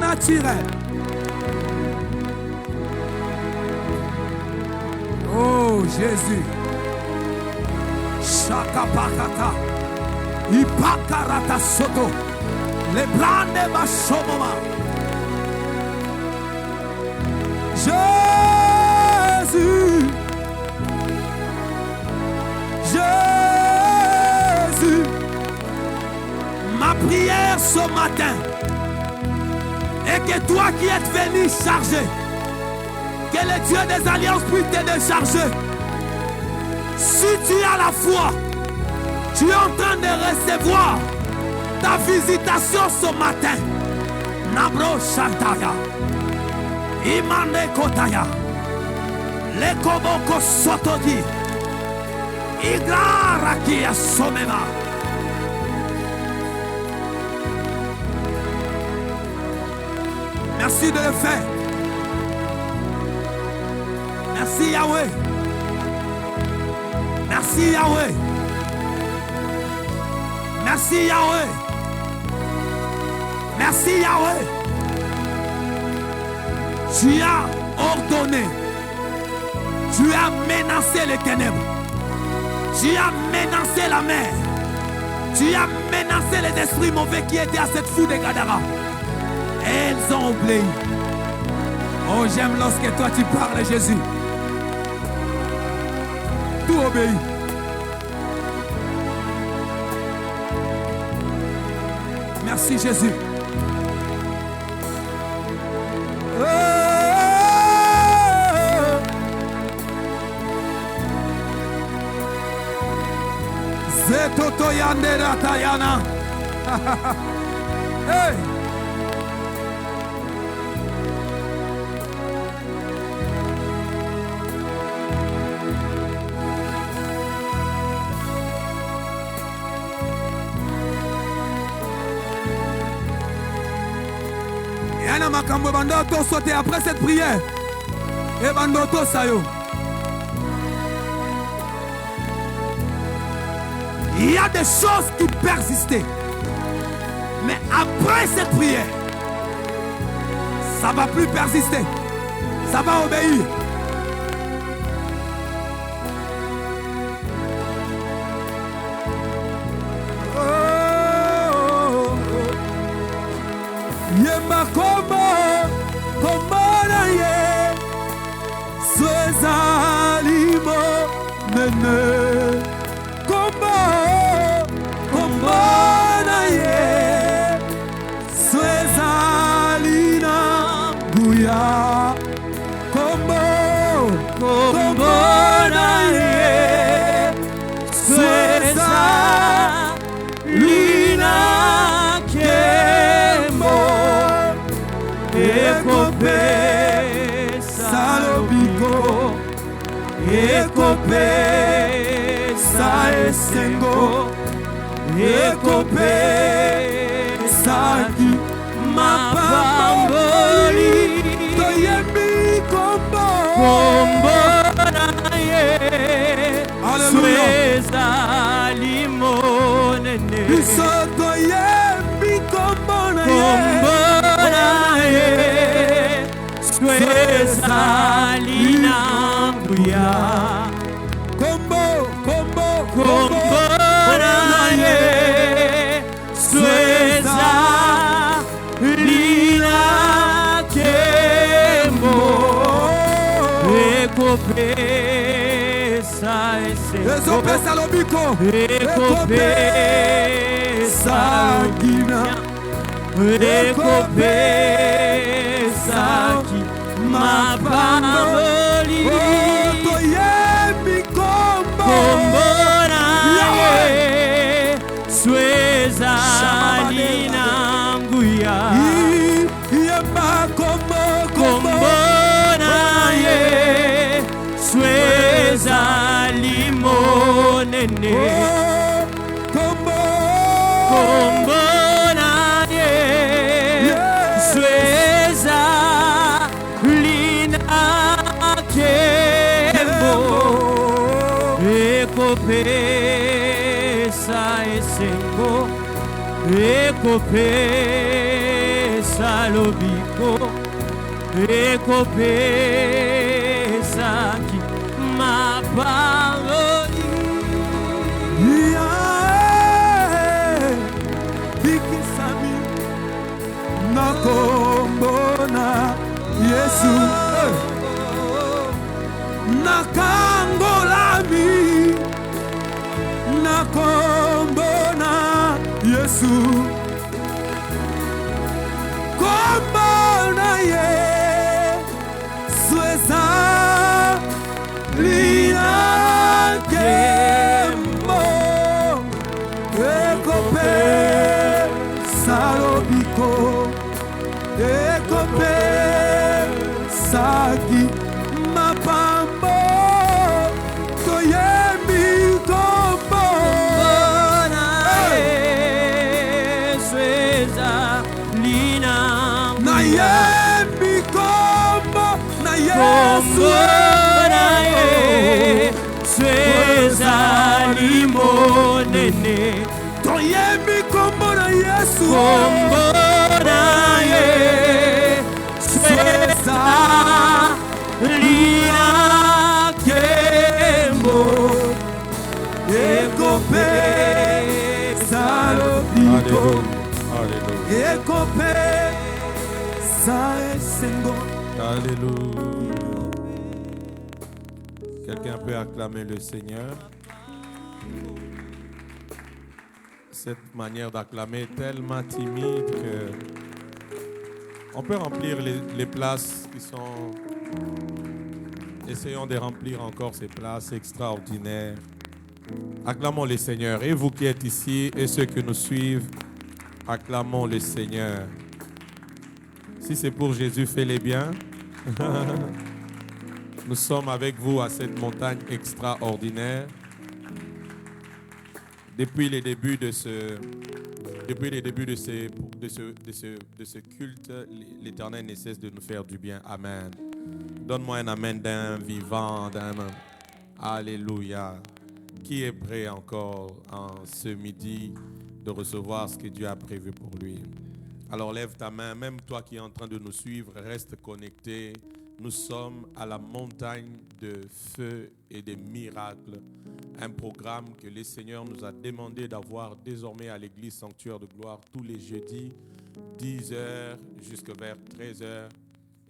surnaturel. Oh Jésus. Shakapakata. Ipakarata soto. Les blânes bachomoma. Jésus. Jésus. Ma prière ce matin est que toi qui es venu charger, que le Dieu des alliances puisse te décharger. Si tu as la foi, tu es en train de recevoir ta visitation ce matin. Nabro Shantaya, Imane Kotaya, Lekoboko Sotodi, Iglarakia Somema. Merci de le faire. Merci Yahweh. Merci Yahweh. Merci Yahweh. Merci Yahweh. Tu as ordonné. Tu as menacé les ténèbres. Tu as menacé la mer. Tu as menacé les esprits mauvais qui étaient à cette foule de Gadara. Elles ont oublié. Oh, j'aime lorsque toi tu parles, Jésus. Tout obéit. Merci, Jésus. Zetoto yandera tayana. Hey. Makambo bandoto sauter après cette prière. Et bandoto sayo. Il y a des choses qui persistaient. Mais après cette prière, ça ne va plus persister. Ça va obéir. Yemba komara ye Swezalimo nene komara ye Swezalina guya komara ye Swezalina Ekope salobiko, ekope sa esengo, ekope saki mapamboli, toyembi kombo na ye, sweza limonene, biso toyembi kombo na ye. Swezalina nguya kombo na ye Swezalina kembo ekopesa esopesa lobiko ekopesa gina ekopesa mapamboli toyembi kombo na ye Swezalina nguya yemba kombo na ye Swezalimonene kombo na ye ekopesa esengo ekopesa salobiko ekopesaki mapangoli bikisami nakombona Yesu nakangolami nakombona Yesu kombona Yesu eza liakembo ekope salobiko ekope saki mapambo toyemi kombo nayemi kombo na Yesu ezali monene toyemi kombo na Yesu kombo na Yesu ezali akembo ekopesa lobiko ekopesa esengo. Alléluia. Quelqu'un peut acclamer le Seigneur. Cette manière d'acclamer est tellement timide que on peut remplir les places qui sont... Essayons de remplir encore ces places extraordinaires. Acclamons le Seigneur. Et vous qui êtes ici et ceux qui nous suivent, acclamons le Seigneur. Si c'est pour Jésus, fais-les bien. Nous sommes avec vous à cette montagne extraordinaire. Depuis les débuts de ce culte, l'Éternel ne cesse de nous faire du bien. Amen. Donne-moi un amen d'un vivant, d'un... Alléluia. Qui est prêt encore en ce midi de recevoir ce que Dieu a prévu pour lui? Alors lève ta main, même toi qui es en train de nous suivre, reste connecté. Nous sommes à la montagne de feu et de miracles. Un programme que le Seigneur nous a demandé d'avoir désormais à l'église Sanctuaire de Gloire tous les jeudis, 10h jusqu'à vers 13h.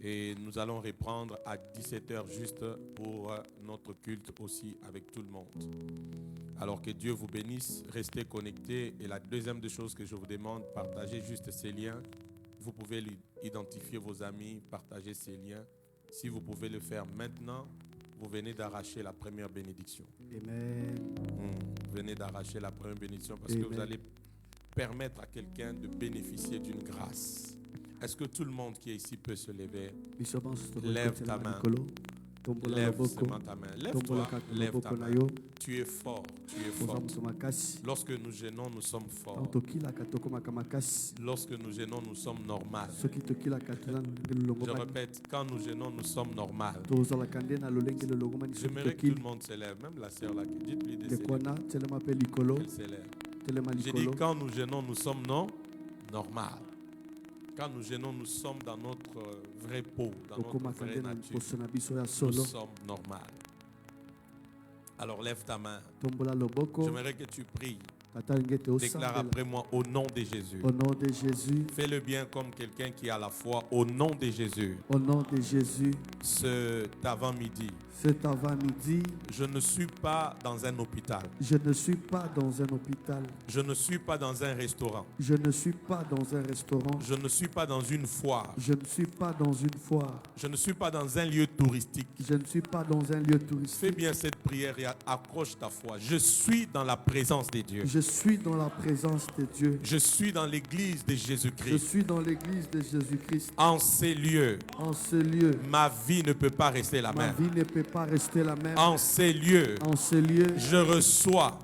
Et nous allons reprendre à 17h juste pour notre culte aussi avec tout le monde. Alors que Dieu vous bénisse, restez connectés. Et la deuxième des choses que je vous demande, partagez juste ces liens. Vous pouvez identifier vos amis, partager ces liens. Si vous pouvez le faire maintenant, vous venez d'arracher la première bénédiction. Amen. Vous venez d'arracher la première bénédiction parce que vous allez permettre à quelqu'un de bénéficier d'une grâce. Est-ce que tout le monde qui est ici peut se lever? Lève ta main. Lève seulement ta main. Lève-toi, lève ta main. Tu es fort, tu es fort. Lorsque nous gênons, nous sommes forts. Lorsque nous gênons, nous sommes normaux. Je répète, quand nous gênons, nous sommes normaux. J'aimerais que tout le monde se lève, même la sœur là, dites-lui de se lever. J'ai dit, quand nous gênons, nous sommes normaux. Quand nous gênons, nous sommes dans notre vrai peau, dans notre vraie nature. Nous sommes normaux. Alors lève ta main. J'aimerais que tu pries. Déclare après moi au nom de Jésus. Au nom de Jésus. Fais-le bien comme quelqu'un qui a la foi. Au nom de Jésus. Au nom de Jésus. Cet avant-midi. Cet avant-midi. Je ne suis pas dans un hôpital. Je ne suis pas dans un hôpital. Je ne suis pas dans un restaurant. Je ne suis pas dans un restaurant. Je ne suis pas dans une foire. Je ne suis pas dans une foire. Je ne suis pas dans un lieu touristique. Je ne suis pas dans un lieu touristique. Fais bien cette prière et accroche ta foi. Je suis dans la présence de Dieu. Je suis dans la présence de Dieu. Je suis dans l'église de Jésus-Christ. Je suis dans l'église de Jésus-Christ. En ces lieux. En ce lieu. Ma vie ne peut pas rester la même. Ma vie ne peut pas rester la même. En ces lieux. En ce lieu. Je reçois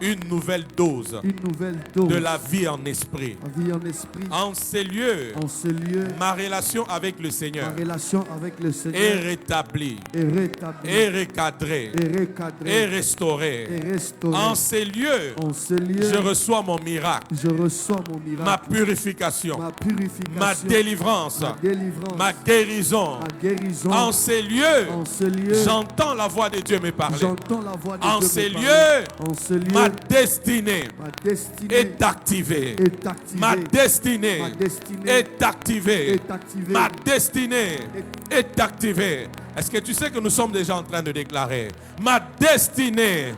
une nouvelle dose. Une nouvelle dose. De la vie en esprit. La vie en esprit. En ces lieux. En ce lieu. Ma relation avec le Seigneur. Ma relation avec le Seigneur. Est rétablie. Est rétablie. Est recadrée. Est recadrée. Est restaurée. Est restaurée. En ces lieux. lieu, En ce lieu, je reçois mon miracle, je reçois mon miracle, ma purification, ma purification, ma délivrance, ma délivrance, ma guérison. ma guérison. En ces lieux, En ce lieu, j'entends la voix de Dieu me parler. j'entends la voix de En Dieu ces me parler. lieux, En ce lieu, ma destinée ma destinée est activée. est activée. Ma destinée Ma destinée est activée. est activée. Ma destinée est activée. Est-ce que tu sais que nous sommes déjà en train de déclarer? Ma destinée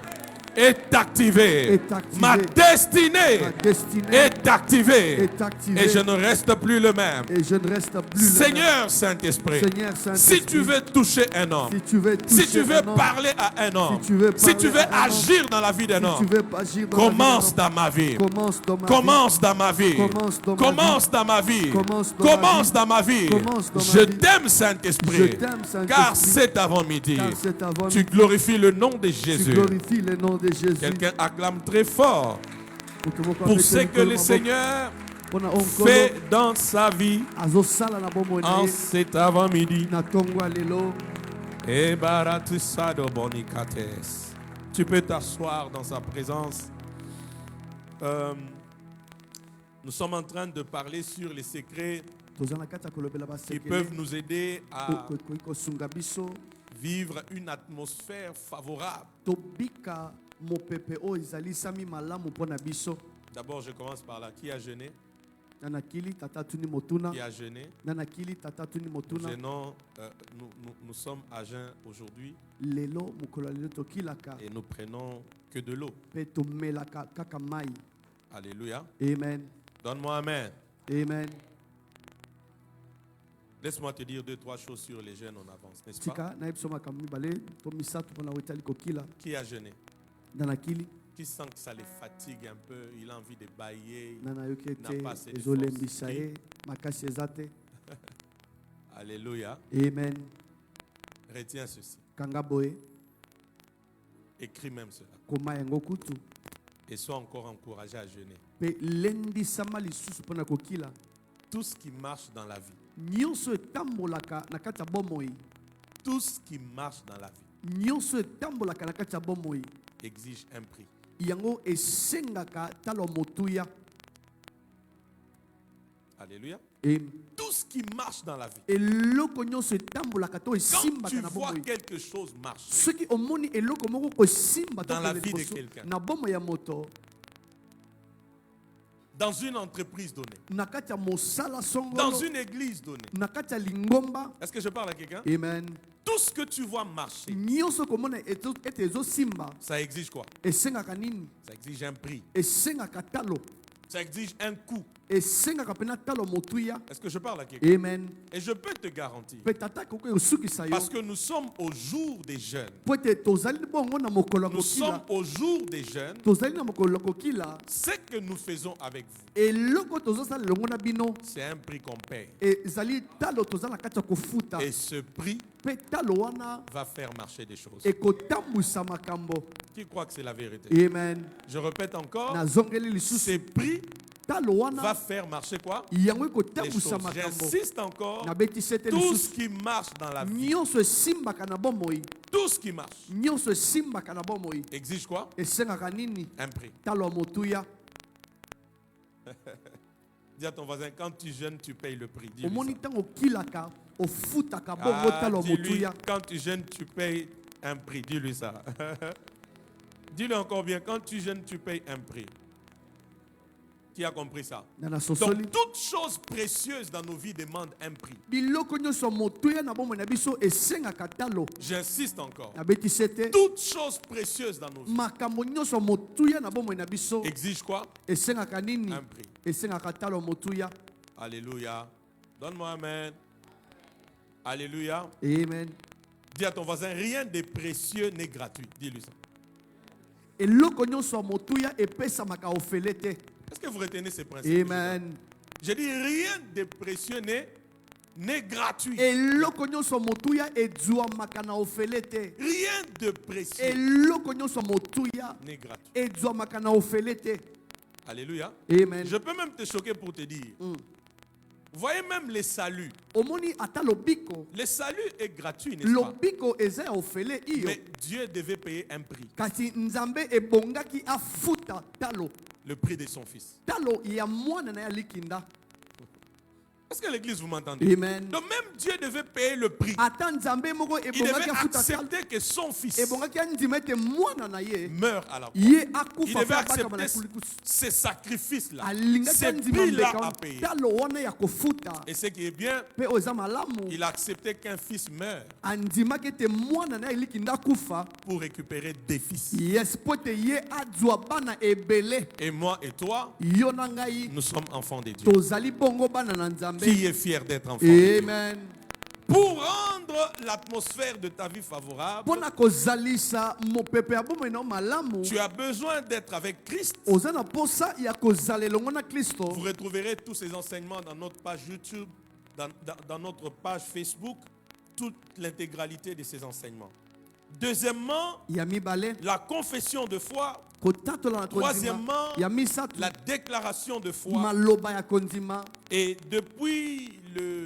est activée. Est activée. Ma destinée Ma destinée est activée. est activée. Et je ne reste plus le même. Et je ne reste plus le même. Seigneur Saint-Esprit, Seigneur Saint-Esprit, si tu veux toucher un homme, si tu veux toucher si tu veux un homme, parler à un homme, si tu veux si tu veux parler à un homme, agir dans la vie d'un si homme, tu veux agir dans la vie commence d'un dans ma vie. homme, commence dans ma Commence dans ma vie. Commence dans ma Commence dans ma vie. Commence dans ma Commence vie. dans ma vie. Commence dans ma Je vie. t'aime, Je Saint-Esprit. t'aime, Saint-Esprit. Car cet avant-midi, Car cet avant-midi, tu glorifies le nom de tu Jésus. glorifies le nom de Jésus. Quelqu'un acclame très fort pour Pour ce que le Seigneur fait fait dans sa vie azosala na bomoi na en ye cet avant-midi. na ntongo ya lelo. Et baratisado bonikates. Tu peux t'asseoir dans sa présence. Nous sommes en train de parler sur les secrets Toza na kati ya kolobela qui basekele peuvent nous aider à okoki kosunga biso vivre une atmosphère favorable. tobika mopepe oyo ezalisami malamu mpo na biso. D'abord, je commence par là. Qui a jeûné? Na nakili tata tuni motuna, Qui a jeûné? na nakili tata tuni motuna. Jeûnons, nous sommes à jeûn aujourd'hui Lelo mokolo ya lelo tokilaka et nous prenons que de l'eau. mpe tomelaka kaka mai. Alléluia. Amen. Donne-moi amen. Amen. Laisse-moi te dire 2-3 choses sur les jeûnes en avance, n'est-ce pas? tika nayebiso makambo mibale to misato mpona wetali kokila Qui a jeûné? na nakili Qui sent que ça les fatigue un peu, il a envie de bailler. na nayoki n'a ete pas assez de ezolembisa force. ye makasi eza te. Alléluia. Amen. Retiens ceci. Kanga boye Écris même cela. koma yango kutu Et sois encore encouragé à jeûner. mpe lendisama lisusu mpona kokila. Tout ce qui marche dans la vie, Nyonso etambolaka na kati ya bomoi, tout ce qui marche dans la vie nyonso etambolaka na kati ya bomoi exige un prix. yango esengaka talo motuya. Alléluia. Et Tout ce qui marche dans la vie. eloko nyonso etambolaka to Quand esimbaka tu na vois bomoi. quelque chose marcher, Soki omoni eloko moko kosimba to Dans la kende vie de liboso quelqu'un. na bomoi ya moto, dans une entreprise donnée, na kati ya mosala dans songolo, une église donnée, na kati ya lingomba. est-ce que je parle à quelqu'un? Amen. Tout ce que tu vois marcher, Nyonso komona ete ezosimba ça exige quoi? esengaka nini? Ça exige un prix. Esengaka talo, Ça exige un coût. esengaka pena talo motuya. Est-ce que je parle à quelqu'un? Amen. Et je peux te garantir, Pe tata kokoki kosukisa yo parce que nous sommes au jour des jeunes. po ete tozali bongo na mokolo ya Nous sommes kokila, au jour des jeunes. tozali na mokolo ya kokila. Ce que nous faisons avec vous, Eloko tozosala elongo na bino c'est un prix qu'on paye. ezali talo toza na kati ya kofuta, Et ce prix mpe talo wana va faire marcher des choses. ekotambwisa makambo. Qui croit que c'est la vérité? Amen. Je répète encore, Nazongeli ce lisusu prix talo va wana faire marcher quoi? yango Les ekotambwisa choses. makambo. J'insiste encore, Nabetisi ete tout ce lisusu qui marche dans la vie, nyonso esimbaka na bomoi, tout ce qui marche, nyonso esimbaka na bomoi exige quoi? esengaka nini? Un prix. Talo ya motuya. Dis à ton voisin, quand tu jeûnes, tu payes le prix. Dis-lui Omoni ça. ntango okilaka ofutaka bongo talo ya Dis-lui, motuya. quand tu jeûnes, tu payes un prix. Dis-lui ça. Dis-lui encore bien, quand tu jeûnes, tu payes un prix. Qui a compris ça? Na nasosoli Donc, toute chose précieuse dans nos vies demande un prix. biloko nyonso ya motuya na bomoi na biso esengaka talo. J'insiste encore. Nabetisi ete Toute chose précieuse dans nos vies makambo nyonso ya motuya na bomoi na biso exige quoi? esengaka nini? Un prix. Esengaka talo ya motuya. Alléluia. Donne-moi amen. Alléluia. Amen. Dis à ton voisin, rien de précieux n'est gratuit. Dis-lui ça. Eloko nyonso ya motuya epesamaka ofele te. Est-ce que vous retenez ces principes? Amen. Je dis, rien de précieux n'est gratuit. Eloko nyonso ya motuya ezwamaka na ofele te. Rien de précieux Eloko nyonso ya motuya n'est gratuit. ezwamaka na ofele te. Alléluia. Amen. Je peux même te choquer pour te dire, Voyez même les saluts. omoni ata lobiko Le salut est gratuit, n'est-ce pas? lobiko eza ya ofele iyo Mais Dieu devait payer un prix. kasi nzambe ebongaki afuta talo Le prix de son fils. talo ya mwana na ya likinda. Est-ce que l'église vous m'entendez? Amen. Donc même Dieu devait payer le prix. ata nzambe moko Il ebongaki devait afuta talo accepter que son fils ebongaki andima ete mwana na ye meure à la croix. ye Il akufa devait mpe abakama na accepter kulikusu ces sacrifices-là, alingaki ces andima prix-là mbeka à payer. talo wana ya kofuta Et ce qui est bien, mpe oyo eza malamu il a accepté qu'un fils meure andimaki ete mwana na ye likinda akufa pour récupérer des fils. yes mpo ete ye azwa bana ebele Et moi et toi, yo na ngai nous sommes enfants de Dieu. tozali bongo bana na nzambe. Qui est fier d'être enfant de Dieu? Amen. Pour rendre l'atmosphère de ta vie favorable, Pona kozalisa mopepe ya bomoi na malamu tu as besoin d'être avec Christ. oza na posa ya kozala elongo na Kristo. Vous retrouverez tous ces enseignements dans notre page YouTube, dans notre page Facebook, toute l'intégralité de ces enseignements. Deuxièmement, Ya mibale la confession de foi. kotatola na kondima Troisièmement, ya misato la déclaration de foi. maloba ya kondima Et depuis le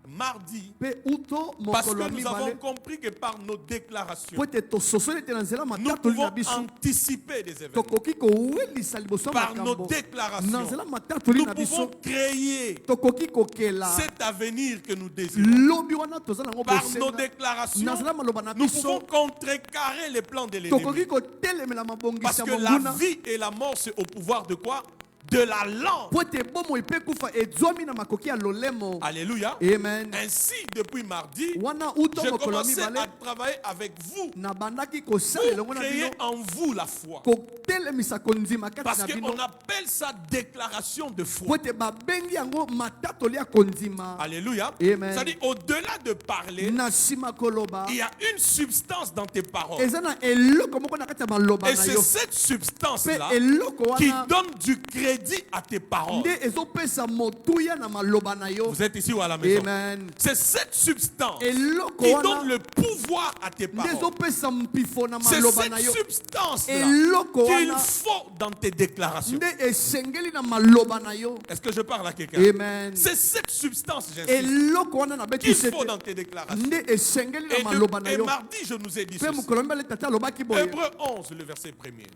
mardi, pe uto parce mokolo que ya nous avons mibale compris que par nos déclarations, po ete tososoli ete na nzela nous matatoli na pouvons biso anticiper des événements. tokoki kowelisa liboso ya Par nos makambo na déclarations, nzela matatoli nous na biso pouvons créer tokoki kokela cet avenir que nous désirons. lobi wana toza nango Par nos bosenga déclarations, na nzela maloba na nous biso pouvons contrecarrer les plans de l'ennemi. tokoki kotelemela mabongisi Parce ya que la monguna vie et la mort, c'est au pouvoir de quoi? De la langue. po ete bomoi mpe kufa ezwami na makoki ya lolemo. Alléluia. Amen. Ainsi, depuis mardi, Wana uto j'ai mokolo ya commencé à mibale travailler avec vous nabandaki kosala elongo pour na créer bino en vous la foi. kotelemisa kondima Parce kati na bino qu'on appelle ça déclaration de po foi. ete babengi yango matatoli ya kondima. Alléluia. Amen. C'est-à-dire, au-delà de parler, Na nsima koloba il y a une substance dans tes paroles. eza na eloko moko na kati ya maloba Et na c'est yo cette mpe substance-là eloko qui wana donne du crédit à tes paroles. nde ezopesa motuya na maloba na yo. Vous êtes ici ou à la maison? Amen. C'est cette substance eloko qui wana donne le pouvoir à tes nde paroles. ezopesa mpifo na C'est maloba na cette yo substance-là eloko qu'il wana faut dans tes déclarations. nde esengeli na maloba na yo. Est-ce que je parle à quelqu'un? Amen. C'est cette substance, j'insiste, eloko wana na qu'il beti faut dans tes déclarations. nde esengeli na Et, maloba na et yo mardi, je nous ai dit mpe ceci. mokolo mibale tata alobaki boye Hébreu 11, le verset 1er.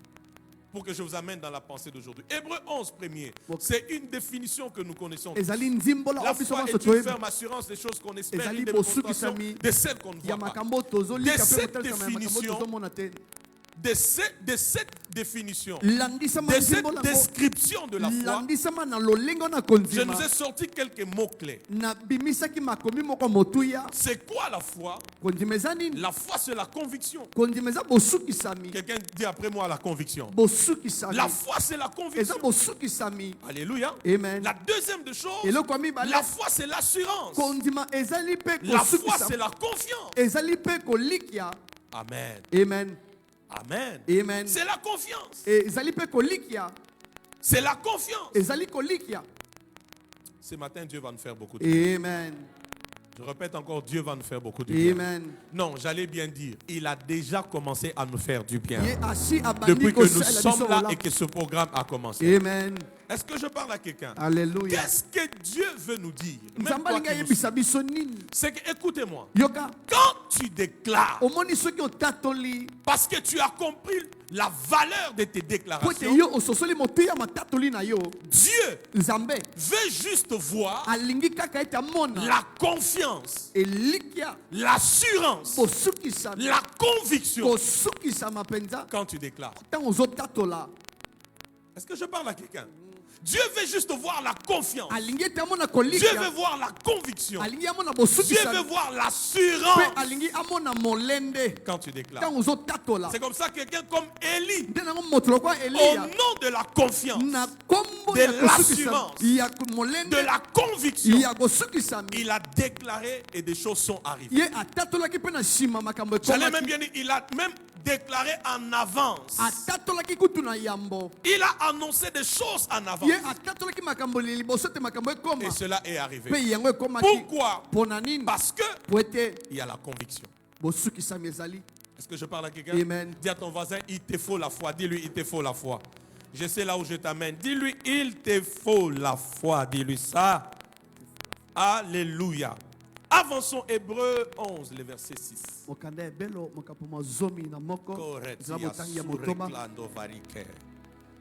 Pour que je vous amène dans la pensée d'aujourd'hui. Hébreu 11, 1er. C'est une définition que nous connaissons. ezali nzimbola La oyo biso foi nyonso est une toyebi ferme assurance des choses qu'on espère, ezali une démonstration bosukisami de celles qu'on ne ya voit pas. makambo tozolika De mpe cette kotalisama ya makambo définition, tozomona te. De cette définition, landisama de cette nzimbola yango description de la foi, landisama na lolengo na je kondima nous ai sorti quelques mots-clés. nabimisaki makomi moko motuya. C'est quoi la foi? Kondima eza nini? La foi, c'est la conviction. Kondima eza bosukisami. Quelqu'un dit après moi la conviction. Bosukisami La foi, c'est la eza conviction. bosukisami. Alléluia. Amen. La deuxième des choses, eloko ya mibale la foi, c'est l'assurance. kondima ezali mpe La foi, c'est kosukisama la confiance. ezali mpe kolikia. Amen. Amen. Amen. Amen. C'est la confiance. ezali mpe kolikia. C'est la confiance. ezali kolikia. Ce matin, Dieu va nous faire beaucoup de bien. Amen. Je répète encore, Dieu va nous faire beaucoup de bien. Amen. Non, j'allais bien dire, il a déjà commencé à nous faire du bien. ye asi abandi Depuis que nous kosalela sommes biso là kola. et que ce programme a commencé. Amen. Est-ce que je parle à quelqu'un? Alléluia. Qu'est-ce que Dieu veut nous dire? Même nzambe toi alingi qui nous ayebisa biso nini? suis. C'est que, écoutez-moi, Yoka quand tu déclares, omoni soki otatoli parce que tu as compris la valeur de tes po ete déclarations, yo ososoli motuya matatoli na yo, Dieu nzambe veut juste voir alingi kaka ete amona la confiance, elikia l'assurance, kosukisama la conviction kosukisama mpenza quand tu déclares. ntango ozotatola. Est-ce que je parle à quelqu'un? Dieu veut juste voir la confiance. alingi ete amona Dieu veut kolikia, voir la conviction. alingi amona Dieu veut bosukisama voir mpe l'assurance alingi amona molende quand tu déclares. ntango ozotatola. C'est comme ça que quelqu'un comme Élie, nde nango moto lokwa au eliya nom de la confiance, na kombo de ya kosukisama l'assurance, ya de molende la conviction, ya kosukisami il a déclaré et des choses sont arrivées. ye atatolaki mpe na nsima makambo J'allais même ekomaki, bien dire, il a même déclaré en avance. atatolaki kutu na yambo, Il a annoncé des choses en avance. ye atatolaki makambo liboso te makambo ekoma Et cela est arrivé. mpe yango ekomaki. Pourquoi? mpo na nini? Parce que po ete il y a la conviction. bosukisami ezali. Est-ce que je parle à quelqu'un? Amen. Dis à ton voisin, il te faut la foi. Dis-lui, il te faut la foi. Je sais là où je t'amène. Dis-lui, il te faut la foi. Dis-lui ça. Alléluia. Avançons, Hébreux 11, le verset 6. mokanda ebelo mokapo zomi na moko Koretia motangi ya motoma. sureklando varike.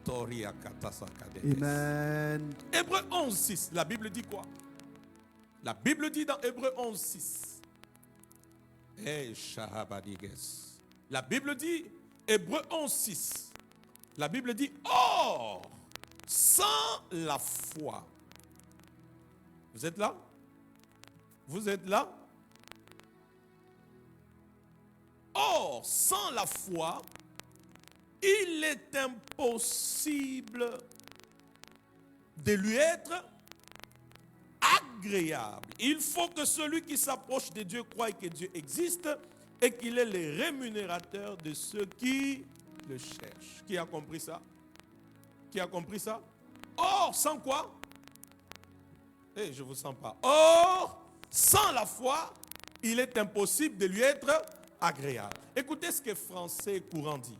Toria katasakade. Amen. Hébreux 11, 6. La Bible dit quoi? La Bible dit dans Hébreux 11, 6. La Bible dit, Hébreux 11, 6. La Bible dit, or, sans la foi. Vous êtes là? Vous êtes là? Or, sans la foi, il est impossible de lui être agréable. Il faut que celui qui s'approche de Dieu croie que Dieu existe et qu'il est le rémunérateur de ceux qui le cherchent. Qui a compris ça? Qui a compris ça? Or, sans quoi? Eh, je ne vous sens pas. Or, sans la foi, il est impossible de lui être agréable. Écoutez ce que Français courant dit.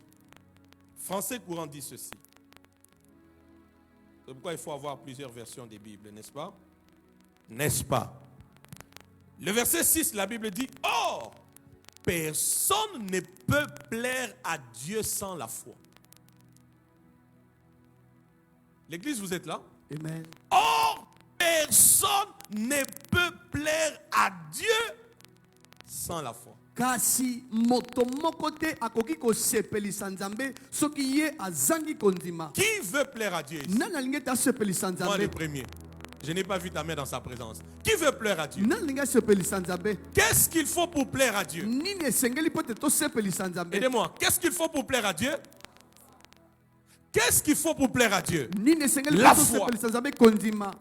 Français courant dit ceci. C'est pourquoi il faut avoir plusieurs versions des Bibles, n'est-ce pas? N'est-ce pas? Le verset 6, la Bible dit, or, personne ne peut plaire à Dieu sans la foi. L'église, vous êtes là? Amen. Or, personne ne peut plaire à Dieu sans la foi. Kasi moto moko te akoki kosepelisa Nzambe soki ye azangi kondima. Qui veut plaire à Dieu ici? Nani alingi te asepelisa Moi le Nzambe? premier. Je n'ai pas vu ta main dans sa présence. Qui veut plaire à Dieu? Nani alingi asepelisa Nzambe? Qu'est-ce qu'il faut pour plaire à Dieu? Nini esengeli po te tosepelisa Nzambe? Aidez-moi. Qu'est-ce qu'il faut pour plaire à Dieu? Qu'est-ce qu'il faut pour plaire à Dieu? Nini esengeli La po foi. tosepelisa Nzambe kondima?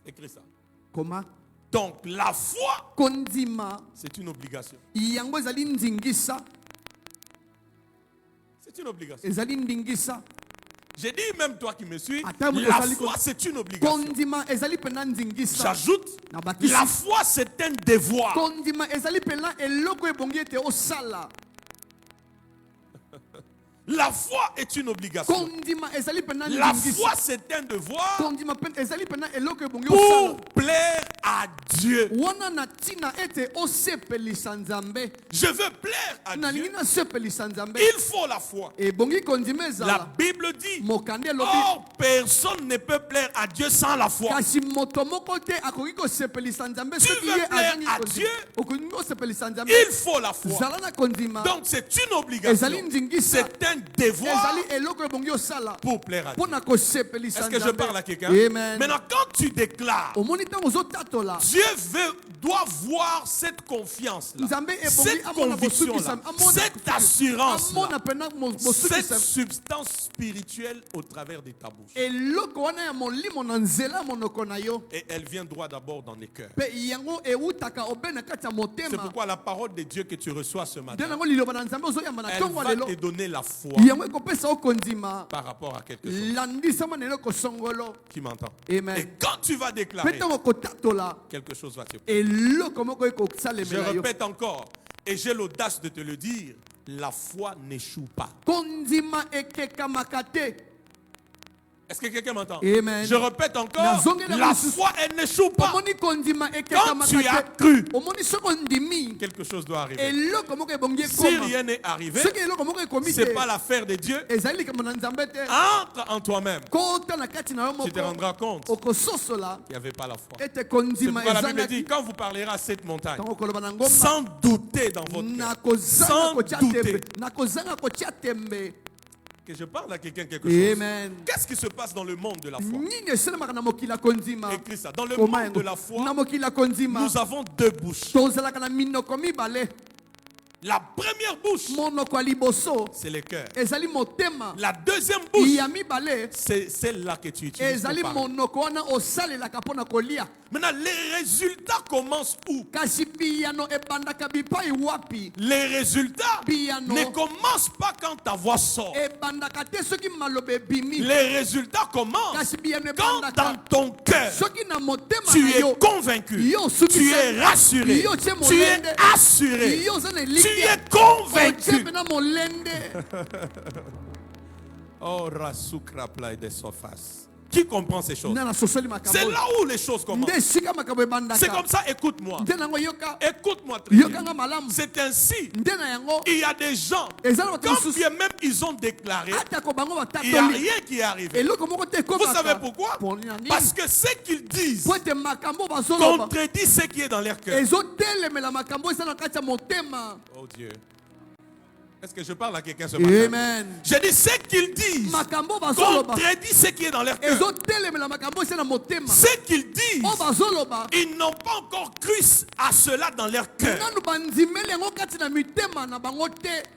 Écris ça. Comment? Donc la foi, Kondima c'est une obligation. yango ezali ndingisa, C'est une obligation. ezali ndingisa. J'ai dit même toi qui me suis, Attends, vous la allez- foi c'est une obligation. Kondima ezali pena ndingisa. J'ajoute, Na bakisi. la foi c'est un devoir. Kondima ezali pena eloko ebongi ete osala. La foi est une obligation. Kondima ezali pena La ndingisa. foi c'est un devoir Kondima pena ezali pena eloko ebongi osala. pour plaire à Dieu. Wana na tina ete osepelisa Nzambe. Je veux plaire à Na Dieu. lingi na sepelisa Nzambe. Il faut la foi. Ebongi kondima La ezala. Bible dit, Mokande lobi. or personne ne peut plaire à Dieu sans la foi. Kasi moto moko te akoki kosepelisa Nzambe soki veux ye plaire azangi à kondima. Dieu? Okoki kosepelisa Nzambe. Il faut la foi. Zala na kondima. Donc c'est une obligation. Ezali ndingisa. C'est un devoir Ezali eloko ebongi osala. pour plaire à Dieu. Pona kosepelisa Est-ce que je Nzambe. parle à quelqu'un? Amen. Maintenant, quand tu déclares, Omoni ntango ozotatola. Dieu doit voir cette confiance-là, Nzambe ebongi cette amona conviction-là, bosukisa. Amona cette bosukisa. assurance-là, Amona pena cette bosukisa. substance spirituelle au travers de ta bouche. Eloko wana ya molimo na nzela monoko na yo. Et elle vient droit d'abord dans les cœurs. Pe yango eutaka obena kati ya C'est motema. pourquoi la parole de Dieu que tu reçois ce matin, Nde nango liloba na Nzambe ozoyamba na elle tongo va lelo. te donner la foi Yango ekopesa okondima. par rapport à quelque chose. Landisama na eloko songolo. Qui m'entend? Amen. Et quand tu vas Pe déclarer, ntango kotatola. quelque chose va se passer. Eloko moko Je ekosalemela yo. répète encore, et j'ai l'audace de te le dire, la foi n'échoue pas. Kondima ekekamaka te. Est-ce que quelqu'un m'entend? Amen. Je répète encore, Nazongela la mosusu. foi, elle n'échoue pas. Omoni kondima Quand ekekamaka tu as te. cru, Omoni soko ndimi. quelque chose doit arriver. Eloko moko ebongi Si ekoma. rien n'est arrivé, Soki eloko moko ekomi c'est te. pas l'affaire de Dieu. Ezali likambo na Nzambe te. Entre en toi-même. Kota na kati na yo Tu te moko. rendras compte Okososola qu'il n'y avait pas la foi. ete C'est kondima pourquoi la Bible dit, ezangaki. quand vous parlerez à cette montagne, Tango koloba na ngomba. sans douter dans votre cœur, Nakozanga sans kotia douter tembe. Nakozanga kotia tembe. que je parle à quelqu'un quelque chose. Amen. Qu'est-ce qui se passe dans le monde de la foi? Nini esalemaka na mokili ya kondima. Écris ça. Dans le Koma monde de yango. la Na foi, mokili ya kondima. nous avons deux bouches. Tozalaka na minoko mibale. La première bouche, Monoko ya liboso c'est le cœur. ezali motema. La deuxième bouche, Ya mibale c'est celle-là que tu utilises. ezali pour parler. monoko wana osalelaka mpona kolia. Maintenant, les résultats commencent où? Kasi biyano ebandaka bipai wapi? Les résultats Piano. ne commencent pas quand ta voix sort. Ebandaka te soki maloba ebimi. Les résultats commencent Kasi biyano quand dans ebandaka ton cœur, soki na motema tu na es yo. convaincu, Yo, soki tu se- es rassuré, Yo, tie tu es molende. assuré, Yo oza na tu elikya. es Otie convaincu. pena molende. Oh, rasukra play de surface. Qui comprend ces choses? C'est là où les choses commencent. C'est comme ça, écoute-moi. Écoute-moi très bien. C'est ainsi. Il y a des gens, quand bien même ils ont déclaré, il n'y a rien qui est arrivé. Vous savez pourquoi? Parce que ce qu'ils disent contredit ce qui est dans leur cœur. Oh Dieu. Est-ce que je parle à quelqu'un ce matin? Amen. Je dis ce qu'ils disent contredit ce qui est dans leur cœur. Ce qu'ils disent, ils n'ont pas encore cru à cela dans leur cœur.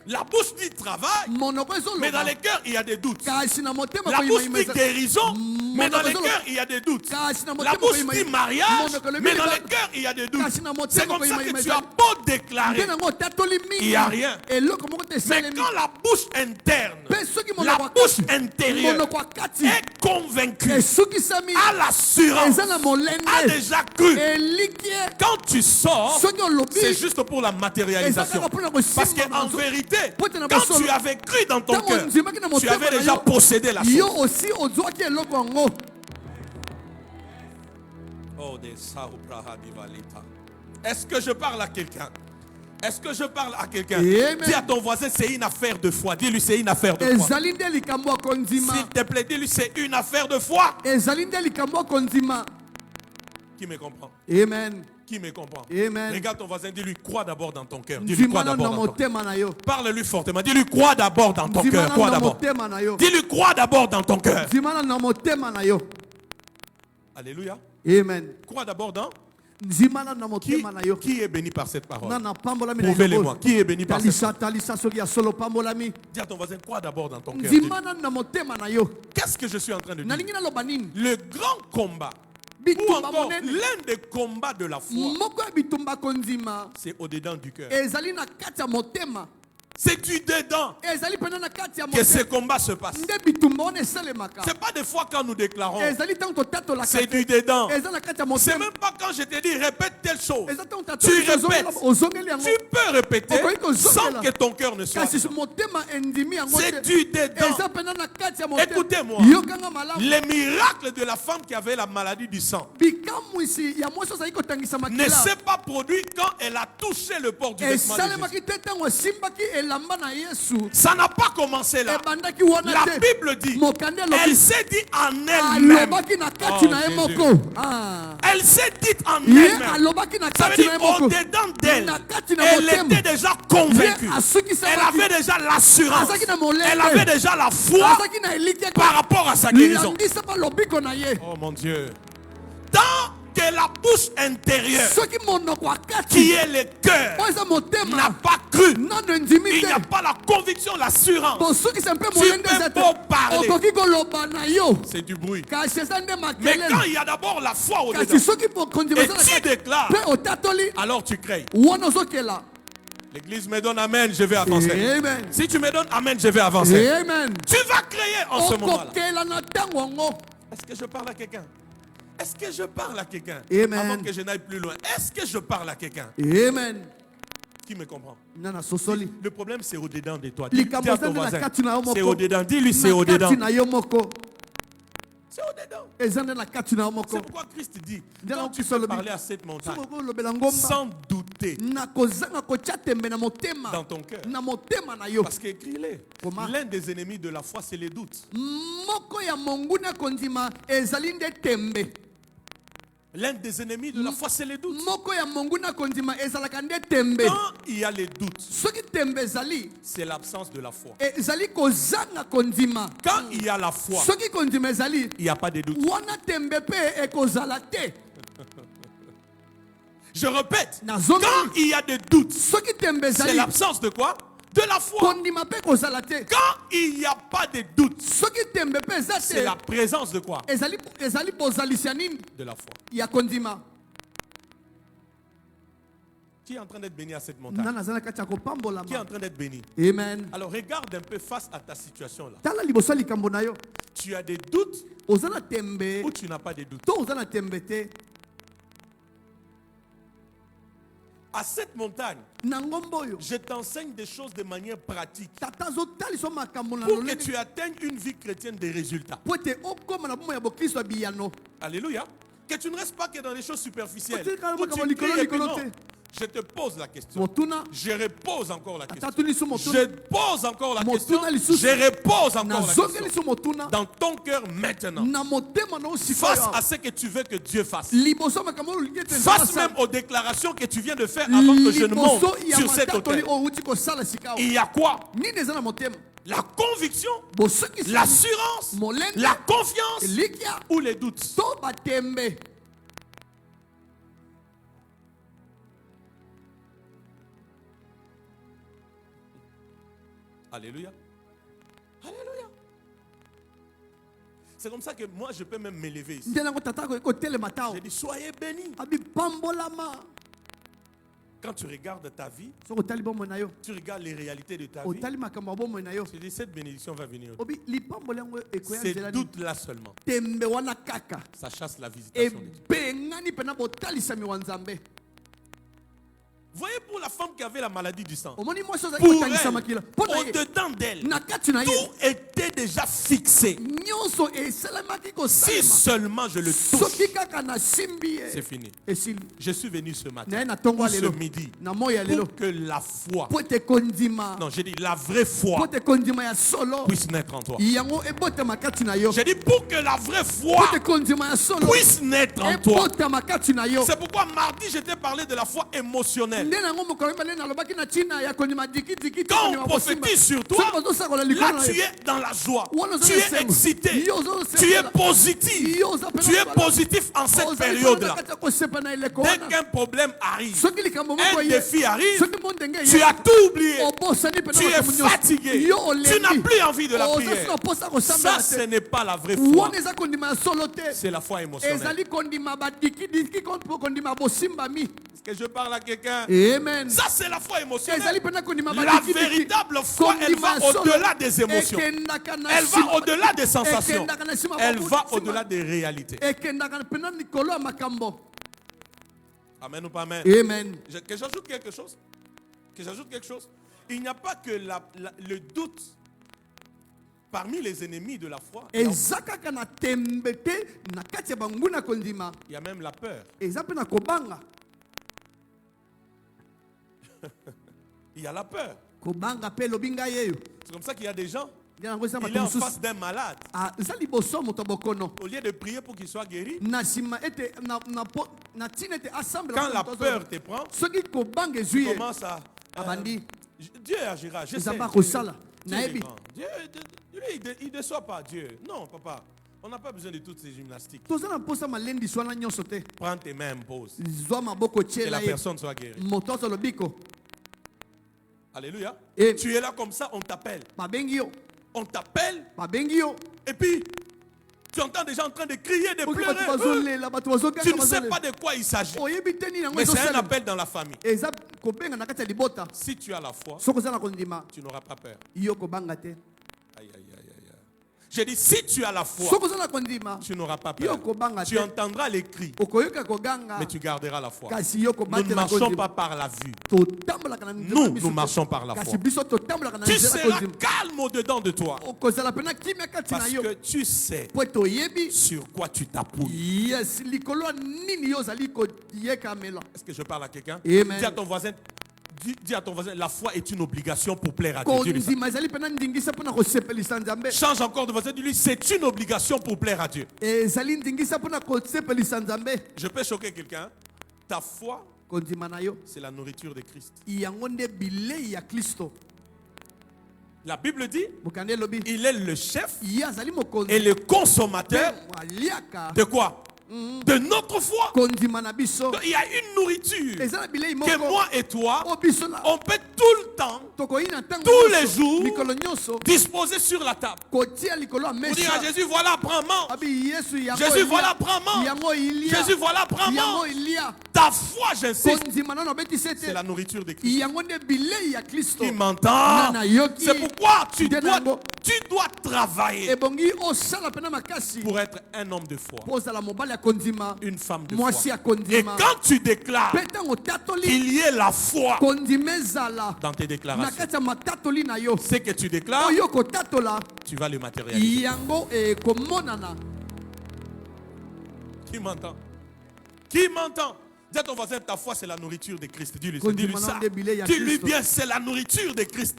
La bouche dit travail, mais dans les cœurs il y a des doutes. La bouche dit guérison, mais dans les cœurs il y a des doutes. La bouche dit mariage, mais dans les cœurs il y a des doutes. C'est comme ça que tu as beau déclarer, il n'y a rien. Mais quand la bouche interne, la bouche intérieure est convaincue, a l'assurance, a déjà cru, quand tu sors, c'est juste pour la matérialisation. Parce qu'en vérité, quand tu avais cru dans ton cœur, tu avais déjà possédé la chose. Est-ce que je parle à quelqu'un? Est-ce que je parle à quelqu'un? Dis à ton voisin, c'est une affaire de foi. Dis-lui, c'est une affaire de foi. S'il te plaît, dis-lui, c'est une affaire de foi. Qui me comprend? Amen. Qui me comprend? Amen. Regarde ton voisin, dis-lui, crois d'abord dans ton cœur. Dis-lui, crois d'abord dans ton cœur. Parle-lui fortement. Dis-lui, crois d'abord dans ton cœur. Crois d'abord. Dis-lui, crois d'abord dans ton cœur. Alléluia. Amen. Crois d'abord dans. Qui est béni par cette parole? Prouvez-le-moi. Qui est béni par cette parole? Dis à ton voisin, crois d'abord dans ton cœur. Qu'est-ce que je suis en train de dire? Le grand combat, ou encore l'un des combats de la foi, c'est au-dedans du cœur. C'est du dedans que ce combat se passe. C'est pas des fois quand nous déclarons. C'est du dedans. C'est même pas quand je te dis répète telle chose. Tu répètes. Tu peux répéter sans que ton cœur ne soit. C'est du dedans. Écoutez-moi. Les miracles de la femme qui avait la maladie du sang ne s'est pas produit quand elle a touché le port du vêtement de Jésus. Ça n'a pas commencé là. La Bible dit, elle s'est dit en elle-même. Elle s'est dit en elle-même. Ça veut dire au-dedans d'elle, elle était déjà convaincue. Elle avait déjà l'assurance. Elle avait déjà la foi par rapport à sa guérison. Oh mon Dieu. Dans que la bouche intérieure, qui est le cœur, n'a pas cru, il n'y a pas la conviction, l'assurance. Tu peux pas parler, c'est du bruit. Mais quand il y a d'abord la foi au-dedans, et tu déclares, alors tu crées. L'église me donne amen, je vais avancer. Amen. Si tu me donnes amen, je vais avancer. Amen. Tu vas créer en ce moment-là. Est-ce que je parle à quelqu'un? Est-ce que je parle à quelqu'un? Avant que je n'aille plus loin. Est-ce que je parle à quelqu'un? Amen. Qui me comprend? Le problème, c'est au-dedans de toi. Dis à ton voisin, c'est au-dedans. Dis-lui, c'est au-dedans. C'est au-dedans. C'est pourquoi Christ dit, quand tu peux parler à cette montagne sans douter dans ton cœur. Parce qu'écris-les. L'un des ennemis de la foi, c'est les doutes. L'un des ennemis de la foi, c'est les doutes. Quand il y a les doutes, c'est l'absence de la foi. Quand il y a la foi, il n'y a pas de doute. Je répète, quand il y a des doutes, c'est l'absence de quoi? De la foi. Quand il n'y a pas de doute, c'est la présence de quoi? De la foi. Qui est en train d'être béni à cette montagne? Qui est en train d'être béni? Amen. Alors regarde un peu face à ta situation là. Tu as des doutes ou tu n'as pas de doutes? À cette montagne, na ngomba oyo je t'enseigne des choses de manière pratique tata azotalisa makambo na pour que lolenge tu atteignes une vie chrétienne des résultats. po ete okóma na bomoi ya bokristo ya biyano. Alléluia. Que tu ne restes pas que dans les choses superficielles. Otika Où makambo tu likolo cries et puis likolo non. te. Je te pose la question. Motuna Je repose encore la question. atatu liso Je motuna pose encore la question. Motuna lisusu. Je repose encore la nazongi question. liso motuna Dans ton cœur maintenant. na motema na Face osikoyo à ce que tu veux que Dieu fasse. liboso ya makambo oyo olingi ete Face même aux déclarations que tu viens de faire avant que je ne monte liboso ya sur cet matatoli autel. oyo outi kosala sika Il y a quoi? nini eza na motema La conviction, bosokisi l'assurance, molende la confiance elikya ou les doutes. to batembe. Alléluia. Alléluia. C'est comme ça que moi je peux même m'élever ici. nde nango tata kotelema tao J'ai dit soyez bénis. abi pambolama Quand tu regardes ta vie, soki otali bomoi na yo tu regardes les réalités de ta vie. otali makambo ya bomoi na yo Je dis cette bénédiction va venir. obi lipamboli yango ekoya Ces nzela nini doutes-là seulement, tembe wana kaka ça chasse la visitation de Dieu. ebengani mpena botalisami wa nzambe. Voyez pour la femme qui avait la maladie du sang, omoni mwasi ozali pour kotangisamakila mpo na elle, ye au-dedans d'elle, na kati na ye tout était déjà fixé. nyonso esalamaki Si kosalema seulement je le touche, soki kaka nasimbi c'est ye fini. esili. Je suis venu ce na matin, ye na ntongo ou ya ce lelo midi, na moi ya lelo pour que la foi, mpo ete kondima non, j'ai dit la vraie mpo foi ete kondima ya solo puisse naître en toi. yango ebotama kati na yo J'ai dit pour que la vraie mpo foi ete kondima ya solo puisse naître en toi. ebotama kati na yo. C'est pourquoi mardi, je t'ai parlé de la foi émotionnelle. nde nango mokolo mibale nalobaki na ntina ya kondima dikidiki Quand on prophétise sur toi, là tu es dans la joie, tu es excité, tu es positif, tu es positif en cette période-là. Dès qu'un problème arrive, un défi arrive, tu as tout oublié, tu es fatigué, tu n'as plus envie de la prière. Ça, ce n'est pas la vraie foi, c'est la foi émotionnelle. Est-ce que je parle à quelqu'un? Amen. Ça, c'est la foi émotionnelle. La véritable foi, elle va au-delà des émotions. Elle va au-delà des sensations. Elle va au-delà des réalités. Amen ou pas amen? Amen. Que j'ajoute quelque chose? Que j'ajoute quelque chose? Il n'y a pas que le doute parmi les ennemis de la foi. Il y a même la peur. Il y a la peur. C'est comme ça qu'il y a des gens. Il est en face d'un malade. Au lieu de prier pour qu'il soit guéri, quand la peur te prend, tu commences à... Dieu agira. Je sais. Dieu est grand. Dieu, lui, il ne déçoit pas Dieu. Non, papa. On n'a pas besoin de toutes ces gymnastiques. Prends tes mains, pose. Que la personne soit guérie. Alléluia. Et tu es là comme ça, on t'appelle. On t'appelle. Et puis, tu entends des gens en train de crier, de pleurer. Tu ne sais pas de quoi il s'agit. Mais c'est un appel dans la famille. Si tu as la foi, tu n'auras pas peur. Aïe, aïe, aïe, aïe. J'ai dit, si tu as la foi, tu n'auras pas peur. Tu entendras les cris, mais tu garderas la foi. Nous ne marchons pas par la vue. Nous marchons par la foi. Tu seras calme au-dedans de toi. Parce que tu sais sur quoi tu t'appuies. Est-ce que je parle à quelqu'un? Dis à ton voisin, la foi est une obligation pour plaire à Dieu. Change encore de voisin, dis-lui, c'est une obligation pour plaire à Dieu. Je peux choquer quelqu'un. Ta foi, c'est la nourriture de Christ. La Bible dit, il est le chef et le consommateur de quoi? De notre foi. Donc, il y a une nourriture que moi et toi, on peut tout le temps, tous les jours, disposer sur la table. Pour dire à Jésus, voilà, prends-moi. Jésus, voilà, prends-moi. Jésus, voilà, prends-moi. Ta foi, j'insiste, c'est la nourriture de Christ. Tu m'entends? C'est pourquoi tu dois travailler pour être un homme de foi. une femme de mwasi foi. ya kondima. Et quand tu déclares Pe ntango otatoli qu'il y ait la foi kondima ezala dans tes na déclarations, kati ya matatoli na yo, ce que tu déclares, oyo kotatola tu vas le matérialiser. yango ekomonana. Qui m'entend? Qui m'entend? Dis à ton voisin, ta foi c'est la nourriture de Christ. Dis-lui ça. Dis-lui ça. Dis-lui bien, c'est la nourriture de Christ.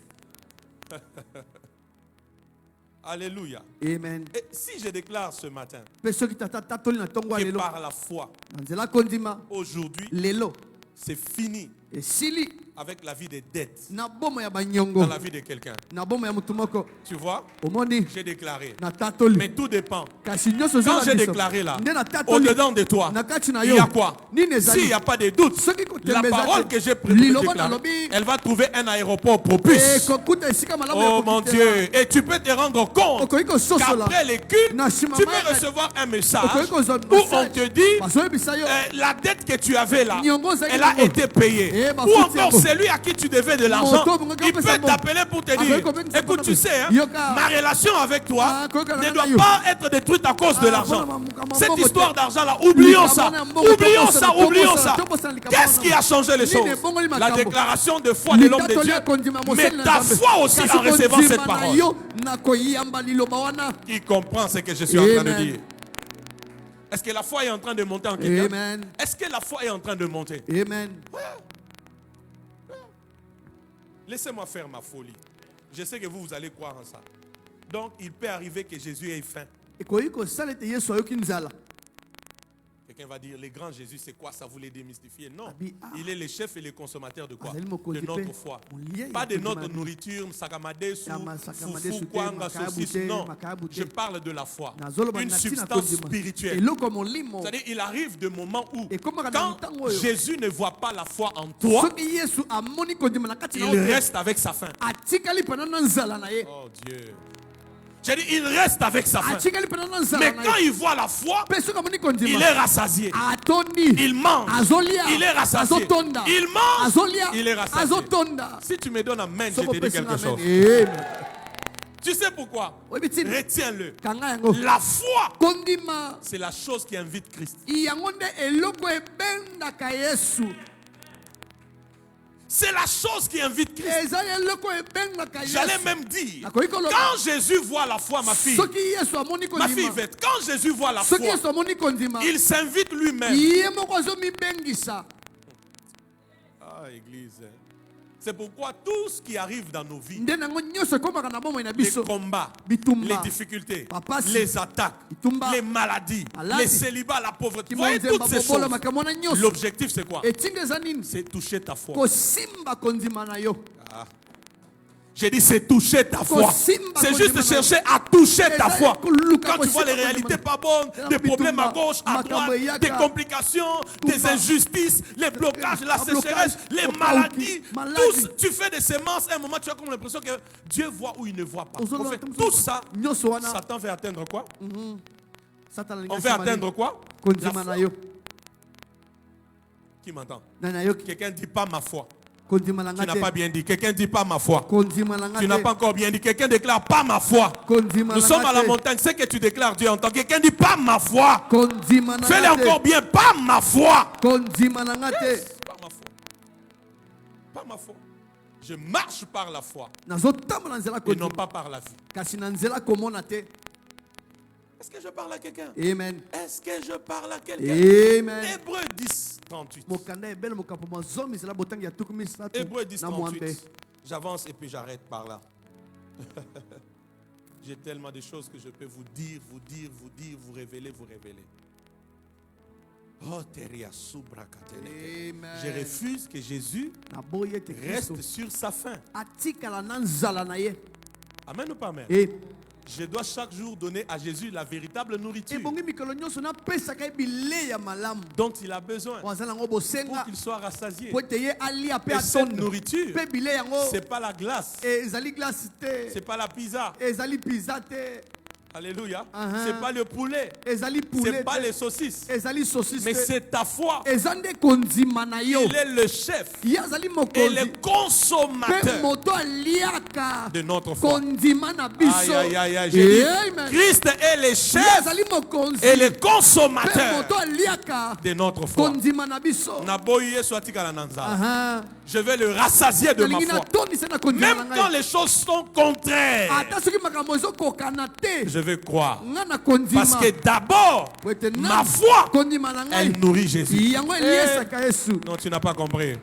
Alléluia. Amen. Et si je déclare ce matin Pe soki tatatoli na ntongo ya que lelo par la foi, na nzela kondima aujourd'hui, lelo c'est fini esili avec la vie des dettes na bomo ya dans banyongo la vie de quelqu'un. na bomo ya mutu moko. Tu vois, Omoni j'ai déclaré. na tatoli Mais tout dépend. kasi nyonso Quand ezala j'ai biso. déclaré là, Nde na tatoli au-dedans de toi, na kati na il yo y a quoi? nini ezali? S'il n'y a pas de doute, Soki la kotembeza parole te, que j'ai prévu de liloba déclarer, nalobi, elle va trouver un aéroport propice. kokuta esika malamu ya Oh mon kokitela. Dieu, et tu peux te rendre compte Okoki kososola qu'après les cultes, na nsima tu peux mayaka. recevoir un message Okoki kozwa où on message. te dit bazoyebisa yo la dette que tu avais là, Nyongo zaki elle a nango. été payée. Eh, bah, Ou fouti encore yango. celui à qui tu devais de l'argent, Moto, bongo, il kapesa peut bongo. t'appeler pour te Ah, dire, koki kopesa écoute, bongo. tu sais, hein, Yoka. ma relation avec toi Ah, koki ne kopesa doit yo. pas être détruite à cause de Ah, l'argent. bona, mukambo, Cette bongo histoire te. d'argent là, oublions ça. Likambo na mbongo, Oublions tokosa ça, na oublions tokosa, ça. tokosa na likambo Qu'est-ce na- qui a changé les Nini choses? ebongo li La makambo. déclaration de foi de l'homme de Litatoli Dieu. ya kondima Mais mosali na ta Nzambe. foi aussi Kasi en recevant kondima cette na parole. yo na koyamba liloba wana. Qui comprend ce que je suis en train de Amen. dire? Est-ce que la foi est en train de monter en quelqu'un? Amen. Est-ce que la foi est en train de monter? Amen. Laissez-moi faire ma folie. Je sais que vous allez croire en ça. Donc, il peut arriver que Jésus ait faim. Ekoki kosala ete Yesu ayoki nzala. Quelqu'un va dire, les grands Jésus, c'est quoi? Ça voulait démystifier. Non. Abi, ah. Il est le chef et le consommateur de quoi? Azali mokonzi De notre pe, foi. olie Pas de ya notre kondima. nourriture, sakamadesu, Ya sakamadesu foufou, te, kwanga, makaya saucisse. bute, Non. makaya bute. Je parle de la foi. Nazoloba Une na ntina substance kondima. spirituelle. Eloko molimo. C'est-à-dire, il arrive des moments où, Et comme quand ntango oyo, Jésus ne voit pas la foi en toi, soki Yesu amoni kondima na kati na il yo te, reste avec sa faim. atikali pena na nzala na ye. Oh Dieu. J'ai dit, il reste avec sa faim. Atikali pena na nzala Mais na quand ye. il voit la foi, Pe soki amoni il kondima, est rassasié. atondi, Il mange. azolia, Il est rassasié. azotonda, Il mange. azolia, Il est rassasié. azotonda. Si tu me donnes amen, je Soko te dis pesi quelque na chose. amen. Amen. Tu sais pourquoi? Oyebi tina, Retiens-le. kanga yango. La foi, Kondima, c'est la chose qui invite Christ. yango nde eloko ebendaka Yesu. C'est la chose qui invite Christ. Ezali eloko ebendaka Yesu. J'allais même dire, Nakoki koloba, quand Jésus voit la foi, ma fille, soki Yesu amoni ma fille kondima, Yvette, quand Jésus voit la soki foi, Yesu amoni kondima, il s'invite lui-même. ye moko azomibengisa. Ah, église. C'est pourquoi tout ce qui arrive dans nos vies, Nde nango nyonso ekomaka na bomoi na les biso. combats, Bitumba. les difficultés, Papasi. les attaques, Bitumba. les maladies, Maladi. les célibats, la pauvreté. Vous voyez Kimonzemba, toutes ces bobola, choses. makambo na nyonso. L'objectif, c'est quoi? Etinga eza nini? C'est toucher ta foi. Kosimba kondima na yo. J'ai dit, c'est toucher ta foi. Kosimba C'est juste kondima na yo. chercher à toucher ta Ezali foi. koluka Quand tu vois les kosimba réalités kondima pas bonnes, na yo. des problèmes à Bitumba, gauche, à makambo droite, eyaka. des complications, des Tumba. injustices, les blocages, la Un blocage, sécheresse, les okauki, maladies. maladie. Tous, tu fais des semences, à un moment, tu as comme l'impression que Dieu voit ou il ne voit pas. Ozolo- En fait, tout ça, nyonso wana, Satan veut atteindre quoi? Satan alingi On veut asimba atteindre nini? quoi? La Kondima foi. na yo. Qui m'entend? Nani ayoki? Quelqu'un dit pas ma foi. Kondima na Tu nga n'as te. pas bien dit. Quelqu'un dit pas ma foi. Kondima na nga Tu n'as te. pas encore bien dit. Quelqu'un déclare pas ma foi. Kondima Nous na sommes nga à la te. montagne. C'est que tu déclares, Dieu entend. Quelqu'un dit pas ma foi. Kondima na Fais-le nga te. encore bien. Pas ma foi. Kondima na nga te. Pas ma foi. Pas ma foi. Je marche par la foi Nazotambola nzela et non kondima. pas par la vie. Kasi na nzela komona te. Est-ce que je parle à quelqu'un? Amen. Est-ce que je parle à quelqu'un? Amen. Hébreu 10, 38. Mokanda ebele mokapo mazomi zela botangi ya tuku misatu. Hébreu 10, Na mwambe. 38. J'avance et puis j'arrête par là. J'ai tellement de choses que je peux vous dire, vous révéler. Oh, Teria Subra Katene. Amen. Je refuse que Jésus Naboye te Kristo. reste sur sa faim. Atikala na nzala na ye. Amen ou pas amen? E Je dois chaque jour donner à Jésus la véritable nourriture ebongi mikolo nyonso napesaka ye bilei ya malamu. dont il a besoin Oyo aza nango pour bosenga qu'il soit rassasié. po ete ye alia mpe Et cette atonda. nourriture, Mpe bilei yango c'est pas la glace, ezali glace te, c'est pas la pizza, ezali pizza te, Alléluia. Uh-huh. C'est pas le poulet. ezali C'est poulet pas te, les saucisses. ezali saucisse Mais te, c'est ta foi. eza nde kondima na yo Il est le chef ye azali et mokonzi le mpe consommateur moto aliaka de notre foi. kondima na biso. Aïe, aïe, aïe, j'ai dit, Amen. Christ est le Ye chef azali mokonzi et le mpe consommateur moto aliaka de notre foi. kondima na biso. Naboye soatika la nanza. Aha. Je vais le rassasier de ma nalingi foi. natondisa na kondima na Même quand ngai les choses sont contraires, ata soki makambo ezokokana te je vais croire. nga na kondima Parce que d'abord, po ete ma foi, kondima na ngai elle nourrit Jésus. yango eliesaka yesu. Non, tu n'as pas compris.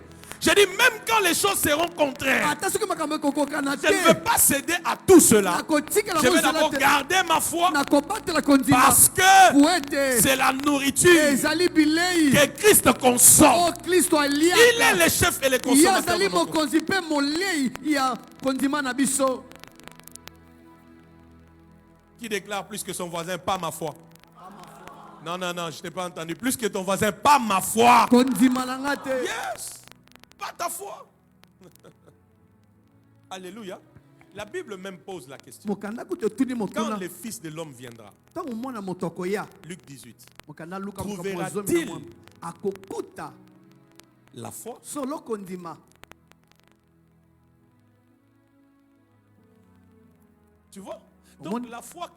Je dis, même quand les choses seront contraires, ata soki makambo ekokokana je ne veux te pas céder à tout cela. nakotikela Je vais mosala d'abord te garder ma foi nakobatela kondima parce que po ete c'est la nourriture ezali bilei que Christ consomme. o kristo Il est aliaka le chef et le ye consommateur. azali de notre foi. mokonzi mpe molei ya kondima na biso. Qui déclare plus que son voisin, pas ma foi. Non, non, non, je t'ai pas entendu. Plus que ton voisin, pas ma foi. kondima na nga te Yes, pas ta foi. Alléluia. La Bible même pose la question. mokanda kutu otuni Quand motuna le Fils de l'homme viendra, ntango mwana moto akoya Luc 18, mokanda luka Trouvera-t-il akokuta la foi? solo kondima. Tu vois? Au Donc monde- la foi,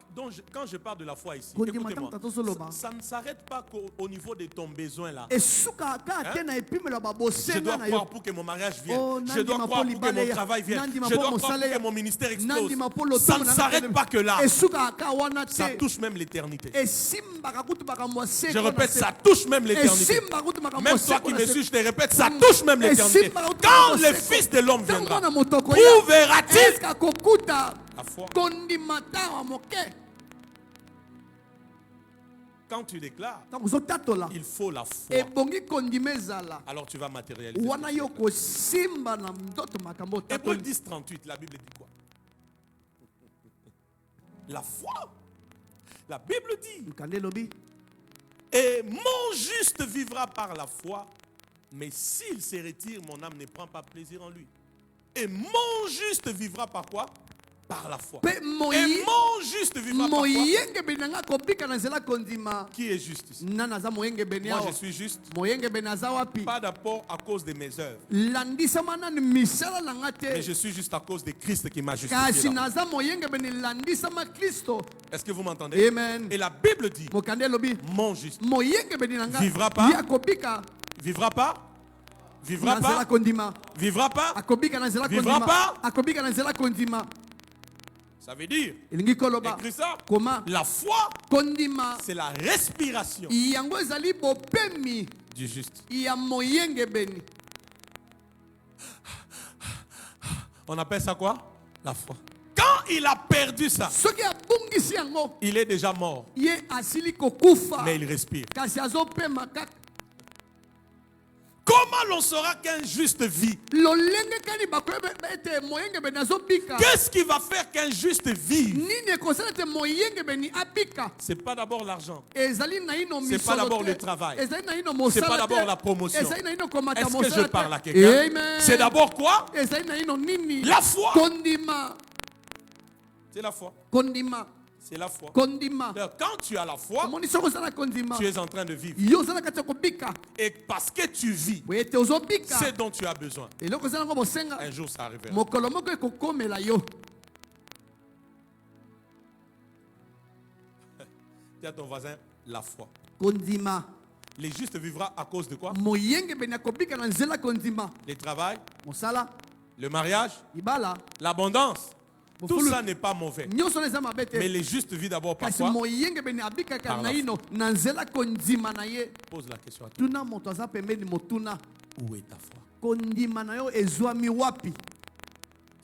quand je parle de la foi ici, Kondima écoutez-moi, tango tatozoloba. ça ne s'arrête pas au niveau de ton besoin là. esuka kaka te na epimelo Je babosenga dois na croire yo pour que mon mariage vienne. Oh, Je dois nandima croire po pour que mon libala ya. travail vienne. Nandima Je po dois croire mosala pour ya. que mon ministère explose. nandima po Ça ne lotomo s'arrête pas que là. esuka kaka wana Ça te touche même l'éternité. esimbaka kutu makambo ya seko Je na répète, se. ça touche même l'éternité. esimbaka kutu makambo Même ya toi seko qui na me se. suis, je te répète, ça touche même l'éternité. Esimbaka kutu Quand makambo ya le seko. Fils de l'homme Ntango viendra, mwana moto akoya, trouvera-t-il eske akokuta la foi? kondima ntango moke. Quand tu déclares, ntango ozotatola il faut la foi. ebongi kondima ezala Alors tu vas matérialiser. wana yo kosimba na ndoto makambo Hébreux otatoli. 10, 38, la Bible dit quoi? La foi. La Bible dit, nkande elobi et mon juste vivra par la foi, mais s'il se retire, mon âme ne prend pas plaisir en lui. Et mon juste vivra par quoi? Par la foi. mpe Et mon juste vivra par quoi? moyengebeni nanga kobika na nzela kondima. Qui est juste ici? nana aza moyengebeni Moi awa je suis juste, moyengebeni aza wapi pas d'abord à cause de mes œuvres, landisama nani misala na nga mais te je suis juste à cause de Christ qui m'a kasi justifié. là. naza moyengebeni landisama kristo. Est-ce que vous m'entendez? Amen. Et la Bible dit, mokande elobi mon juste moyengebeni na nga Vivra pas. ye akobika vivra pas, vivra na nzela pas, kondima vivra pas. akobika na nzela Vivra kondima pas. akobika na nzela kondima. Ça veut dire, elingi koloba écrit ça, koma la foi, kondima c'est la respiration yango ezali bopemi du juste. ya moyengebeni. On appelle ça quoi? La foi. Quand il a perdu ça, soki abungisi yango il est déjà mort, ye asili kokufa mais il respire. kasi azopema kaka. Comment l'on saura qu'un juste vit? lolenge kani bakoyeba ete moyengebeni azobika. Qu'est-ce qui va faire qu'un juste vive? nini ekosala ete moyengebeni abika. C'est pas d'abord l'argent. ezali na ino C'est pas d'abord misolo le travail. te ezali na ino C'est pas mosala d'abord te la promotion. ezali na ino komata Est-ce que mosala je parle à te. quelqu'un? Amen. C'est d'abord quoi? ezali na ino nini La foi. kondima C'est la foi. kondima C'est la foi. kondima. Alors, quand tu as la foi, omoni soki ozala kondima tu es en train de vivre. yo ozala kati ya kobika Et parce que tu vis, po ete ozobika c'est dont tu as besoin. eloko ezala ngo bosenga Un jour, ça arrivera. mokolo moko ekokomela yo. Dis à ton voisin, la foi. kondima Les justes vivra à cause de quoi? moyengebeni akobika na nzela kondima. Le travail, mosala le mariage, ibala l'abondance. Tout Bofulu- ça n'est pas mauvais. nyonso na eza mabe te Mais les justes vivent d'abord par kasi quoi? moyengebeni abikaka Par na la ino na nzela kondima na ye. Pose la question à toi. tuna moto aza pembeni motuna Où est ta foi? kondima na yo ezwami wapi.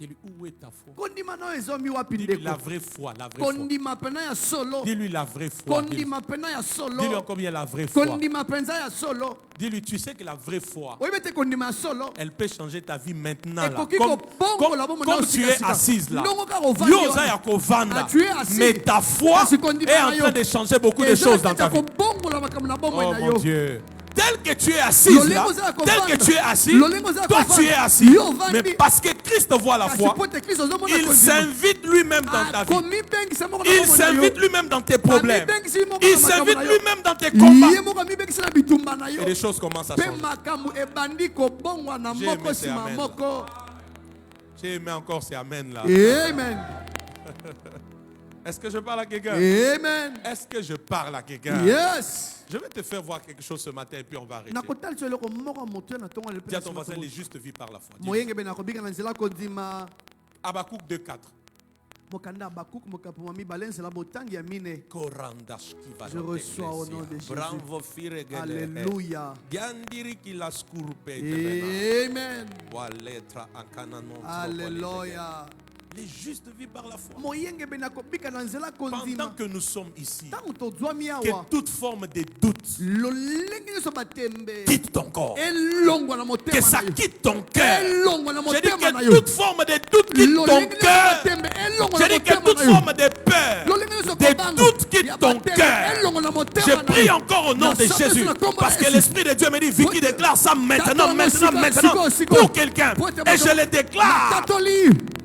Dis-lui, où est ta foi? kondima na yo ezwami wapi Dis-lui la ndeko. vraie foi, la vraie foi. kondima pena ya solo. Dis-lui la vraie foi. Dis-lui kondima pena ya dis-lui solo. encore bien la vraie foi. kondima penza ya solo. Dis-lui, tu sais que la vraie foi, oyebi ete kondima ya solo elle peut changer ta vie maintenant. Là. ekoki Comme kobongola bomoi na yo tu es sikasika. assise là. ndongo kaka ovandi Yo, ça y wana. a qu'au vendre là. Ah, tu es assis. Mais ta foi Kasi kondima est na en yo train de changer beaucoup de Eza choses dans kati ta ya vie. kobongola makambo na bomoi Oh na mon yo. Dieu. tel que tu es assis là, tel que tu es assis, toi tu es assis, mais parce que Christ voit la foi, il s'invite lui-même dans ta vie. Il s'invite lui-même dans tes problèmes. Il s'invite lui-même dans tes combats. Et les choses commencent à changer. J'ai aimé encore ces amen là. Amen. Est-ce que je parle à quelqu'un? Amen. Est-ce que je parle à quelqu'un? Yes. Je vais te faire voir quelque chose ce matin et puis on va arrêter. Dis à ton voisin, les justes vivent par la foi. Habakkuk 2:4. Je reçois au nom de Jésus. Alléluia. Amen. Alléluia. Les justes vivent par la foi. Pendant que nous sommes ici, que toute forme de doute quitte ton corps. Que ça quitte ton cœur. Je dis que toute forme de doute quitte ton cœur. Je dis que toute forme de peur, de doute quitte ton cœur. Je prie encore au nom de Jésus. Parce que l'Esprit de Dieu me dit, Vicky déclare ça maintenant pour quelqu'un. Et je le déclare.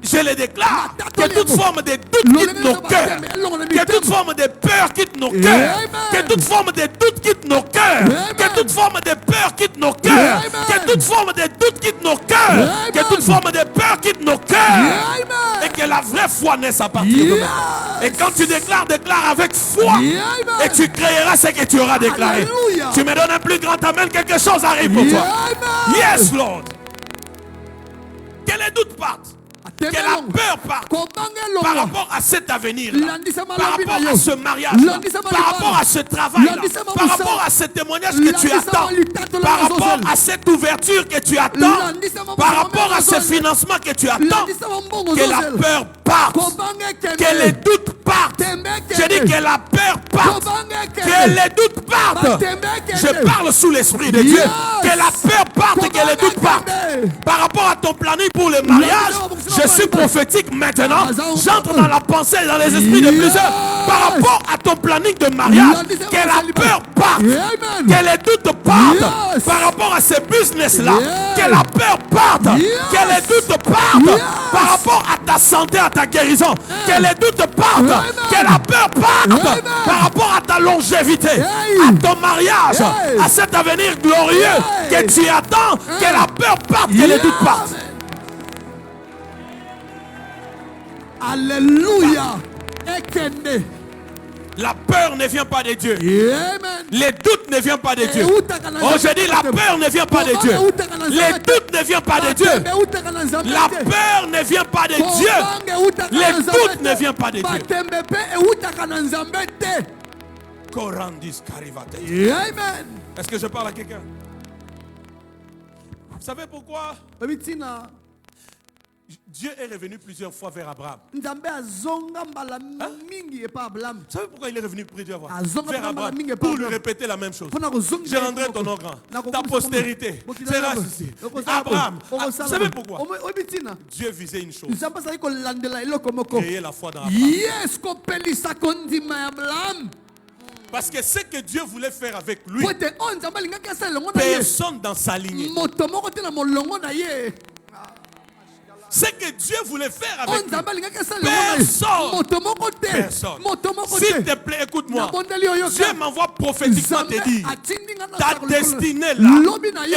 Je le déclare, que toute forme de doute quitte nos cœurs, que toute forme de peur quitte nos cœurs, que toute forme de doute quitte nos cœurs, que toute forme de peur quitte nos cœurs, que toute forme de doute quitte nos cœurs, que toute forme de peur quitte nos cœurs, et que la vraie foi naisse à partir de maintenant. Et quand tu déclares, déclare avec foi, et tu créeras ce que tu auras déclaré. Tu me donnes un plus grand amen, quelque chose arrive pour toi. Yes, Lord. Que les doutes partent. Que la peur parte par rapport à cet avenir-là, par rapport à ce mariage-là, par rapport à ce travail-là, par rapport à ce témoignage que tu attends, par rapport à cette ouverture que tu attends, par rapport à ce financement que tu attends, que la peur parte, que les doutes partent. Je dis que la peur parte, que les doutes partent. Je parle sous l'Esprit de Dieu, que la peur parte et que les doutes partent. Par rapport à ton planning pour le mariage, je suis prophétique maintenant. J'entre dans la pensée et dans les esprits de plusieurs. Par rapport à ton planning de mariage, que la peur parte, que les doutes partent. Par rapport à ce business-là, que la peur parte, que les doutes partent. Par rapport à ta santé, à ta guérison, que les doutes partent, que la peur parte. Par rapport à ta longévité, à ton mariage, à cet avenir glorieux que tu attends, que la peur parte, que les doutes partent. Alléluia. La peur ne vient pas de Dieu. Amen. Les doutes ne viennent pas de Dieu. Oh, je dis la peur ne vient pas de Dieu. Les doutes ne viennent pas de Dieu. La peur ne vient pas de Dieu. Les doutes ne viennent pas de Dieu. Amen. Est-ce que je parle à quelqu'un? Vous savez pourquoi Dieu est revenu plusieurs fois vers Abraham? Vous savez pourquoi il est revenu plusieurs fois vers Abraham? Pour lui répéter la même chose. Je rendrai ton nom grand. Ta postérité sera ceci. Abraham, vous savez pourquoi? Dieu visait une chose. Créer la foi dans Abraham. Parce que ce que Dieu voulait faire avec lui, personne dans sa lignée. Ce que Dieu voulait faire avec lui, personne. S'il te plaît, écoute-moi. Dieu m'envoie prophétiquement te dire, ta destinée là,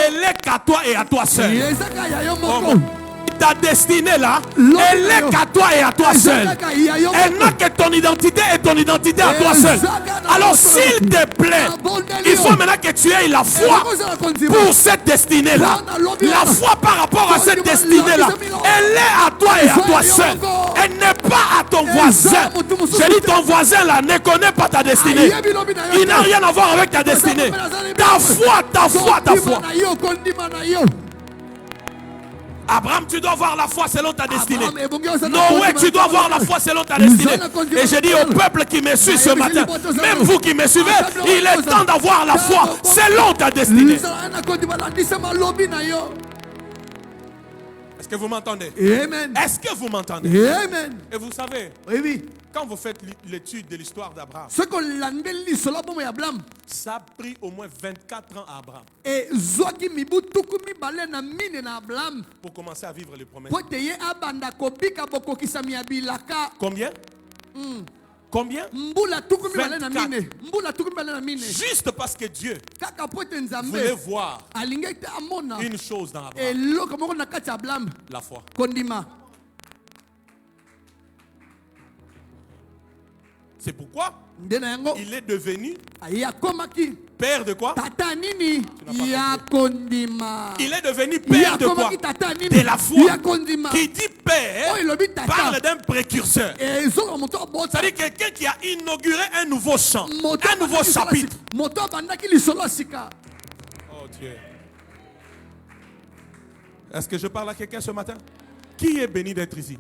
elle est qu'à toi et à toi seul. Ta destinée là, elle est qu'à toi et à toi seul. Elle n'a que ton identité et ton identité à toi seul. Alors s'il te plaît, il faut maintenant que tu aies la foi pour cette destinée là. La foi par rapport à cette destinée là, elle est à toi et à toi seul. Elle n'est pas à ton voisin. Je dis ton voisin là ne connaît pas ta destinée. Il n'a rien à voir avec ta destinée. Ta foi, ta foi, ta foi. Abraham, tu dois avoir la foi selon ta destinée. Noé, tu dois avoir la foi selon ta destinée. Et je dis au peuple qui me suit ce matin, même vous qui me suivez, il est temps d'avoir la foi selon ta destinée. Est-ce que vous m'entendez? Amen. Est-ce que vous m'entendez? Amen. Et vous savez, Oui, oui. quand vous faites l'étude de l'histoire d'Abraham, Ce qu'on l'angeli solo bomo ya Abraham. ça a pris au moins 24 ans à Abraham Et zoaki mibu tukumi bale na mine na Abraham. pour commencer à vivre les promesses. Po teye abanda kobika boko kisami ya bilaka. Combien? Combien? Mbula tukumi bale na 24. mine. Mbula tukumi bale na mine. Juste parce que Dieu Kaka po te voulait nzambe. voir Alingete amona. une chose dans Et Abraham, loko moko na kati ya Abraham. la foi. Kondima. C'est pourquoi Ndena yango. il est devenu Ya komaki. père de quoi? Tata nini? n'as pas Ya kondima. Il est devenu Ya père de quoi? komaki tata nini? De la foi. Ya kondima. Qui dit père Oh, il obi tata. parle d'un précurseur. Et zolo moto bota. C'est-à-dire quelqu'un qui a inauguré un nouveau champ, Moto un nouveau bandaki lisolo chapitre. sika. Moto bandaki lisolo sika. Oh Dieu. Est-ce que je parle à quelqu'un ce matin? Qui est béni d'être ici?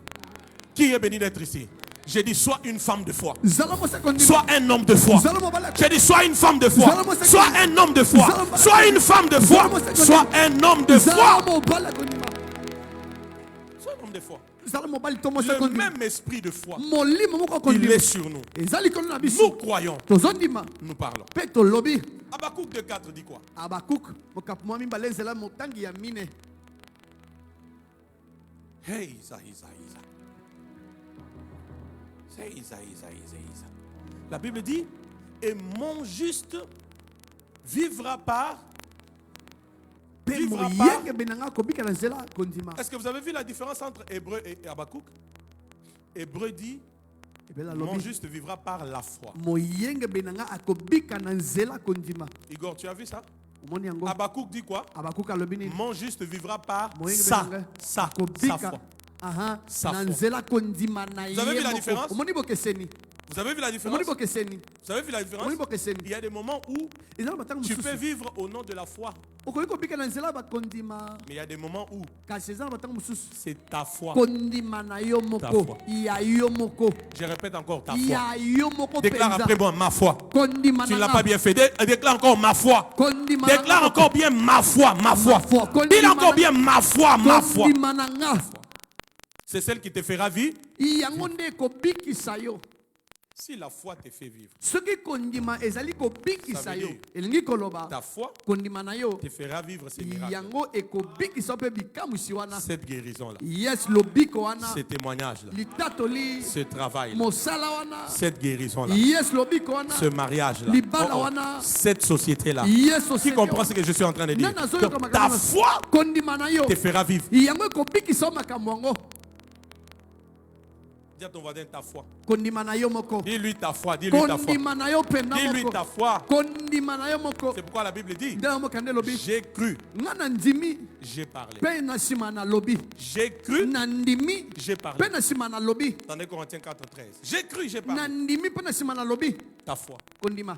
Qui est béni d'être ici? J'ai dit, sois une femme de foi. Zalomo se kondima. Sois un homme de foi. Zalomo bala. J'ai dit, sois une femme de foi. Sois un homme de foi. Sois une femme de foi. Sois un homme de foi. Zalomo bala kondima. Sois un homme de foi. Zalomo bali tomo se Le kondima. même esprit de foi, Molimo moko il kondima. est sur nous. Ezali kono na Nous biso. croyons, Tozondima. nous parlons. Pe to lobi. Habakkuk 2:4 dit quoi? Abakuk. Mokapu mwami balenzela motangi ya mine. Hey, Isa. C'est Isa. La Bible dit, et mon juste vivra par. Pe Vivra moyenge benanga kobika na nzela kondima. Est-ce que vous avez vu la différence entre Hébreu et Habakkuk? Hébreu dit, Ebela mon lobi. juste vivra par la foi. Moyenge benanga akobika na nzela kondima. Igor, tu as vu ça? Omoni yango. Habakkuk dit quoi? Abakuk alobi nini? Mon juste vivra par Moyenge sa benanga foi. Aha, Sa na foi. nzela kondima na ye. Vous avez vu la moko. différence? Omoni bokeseni. Vous avez vu la différence? Omoni bokeseni. Vous avez vu la différence? Omoni bokeseni. Il y a des moments où Ezala batanga tu peux mususu. vivre au nom de la foi, Okoki kobika na nzela bakondima. mais il y a des moments où Kasi ezala batanga mususu. c'est ta foi. Kondima na yo Ta moko. foi. Ya yo moko. Je répète encore ta foi. Ya yo moko Déclare penza. après moi ma foi. Kondima Tu ne na l'as nga. pas bien fait. Déclare encore ma foi. Kondima na Déclare nga. encore bien ma foi, ma foi. foi. Dis encore bien ma foi, ma foi. Kondima na nga. C'est celle qui te fera vivre. Yango nde kobikisa yo. Si la foi te fait vivre, Soki kondima ezali kobikisa Ça veut yo. dire, Elingi koloba. ta foi Kondima na yo. te fera vivre ces miracles. Yango ekobikisa pe bikamwisi wana. Cette guérison-là, Yes lobiko wana. ce témoignage-là, Litatoli. ce travail-là, Mosala wana. cette guérison-là, Yes lobiko wana. ce mariage-là, Libala wana. cette société-là. Yes Qui société. comprend ce que je suis en train de dire? Nana zoyo Donc, kama ta kama. foi Kondima na yo. te fera vivre. Yango ekobikisa makambo yango. Dis à ton voisin ta foi. Kondima na yo moko. Dis-lui ta foi. Dis-lui ta foi. Kondima na yo penda Dis-lui moko. ta foi. Kondima na yo moko. C'est pourquoi la Bible dit, Ndela moko ande lobi. j'ai cru, Nga na ndimi. j'ai parlé. Pe na sima na lobi. J'ai cru, Na ndimi. j'ai parlé. Pe na sima na lobi. Dans 2 Corinthiens 4:13. J'ai cru, j'ai Na parlé. ndimi pe na sima na lobi. Ta foi. Kondima.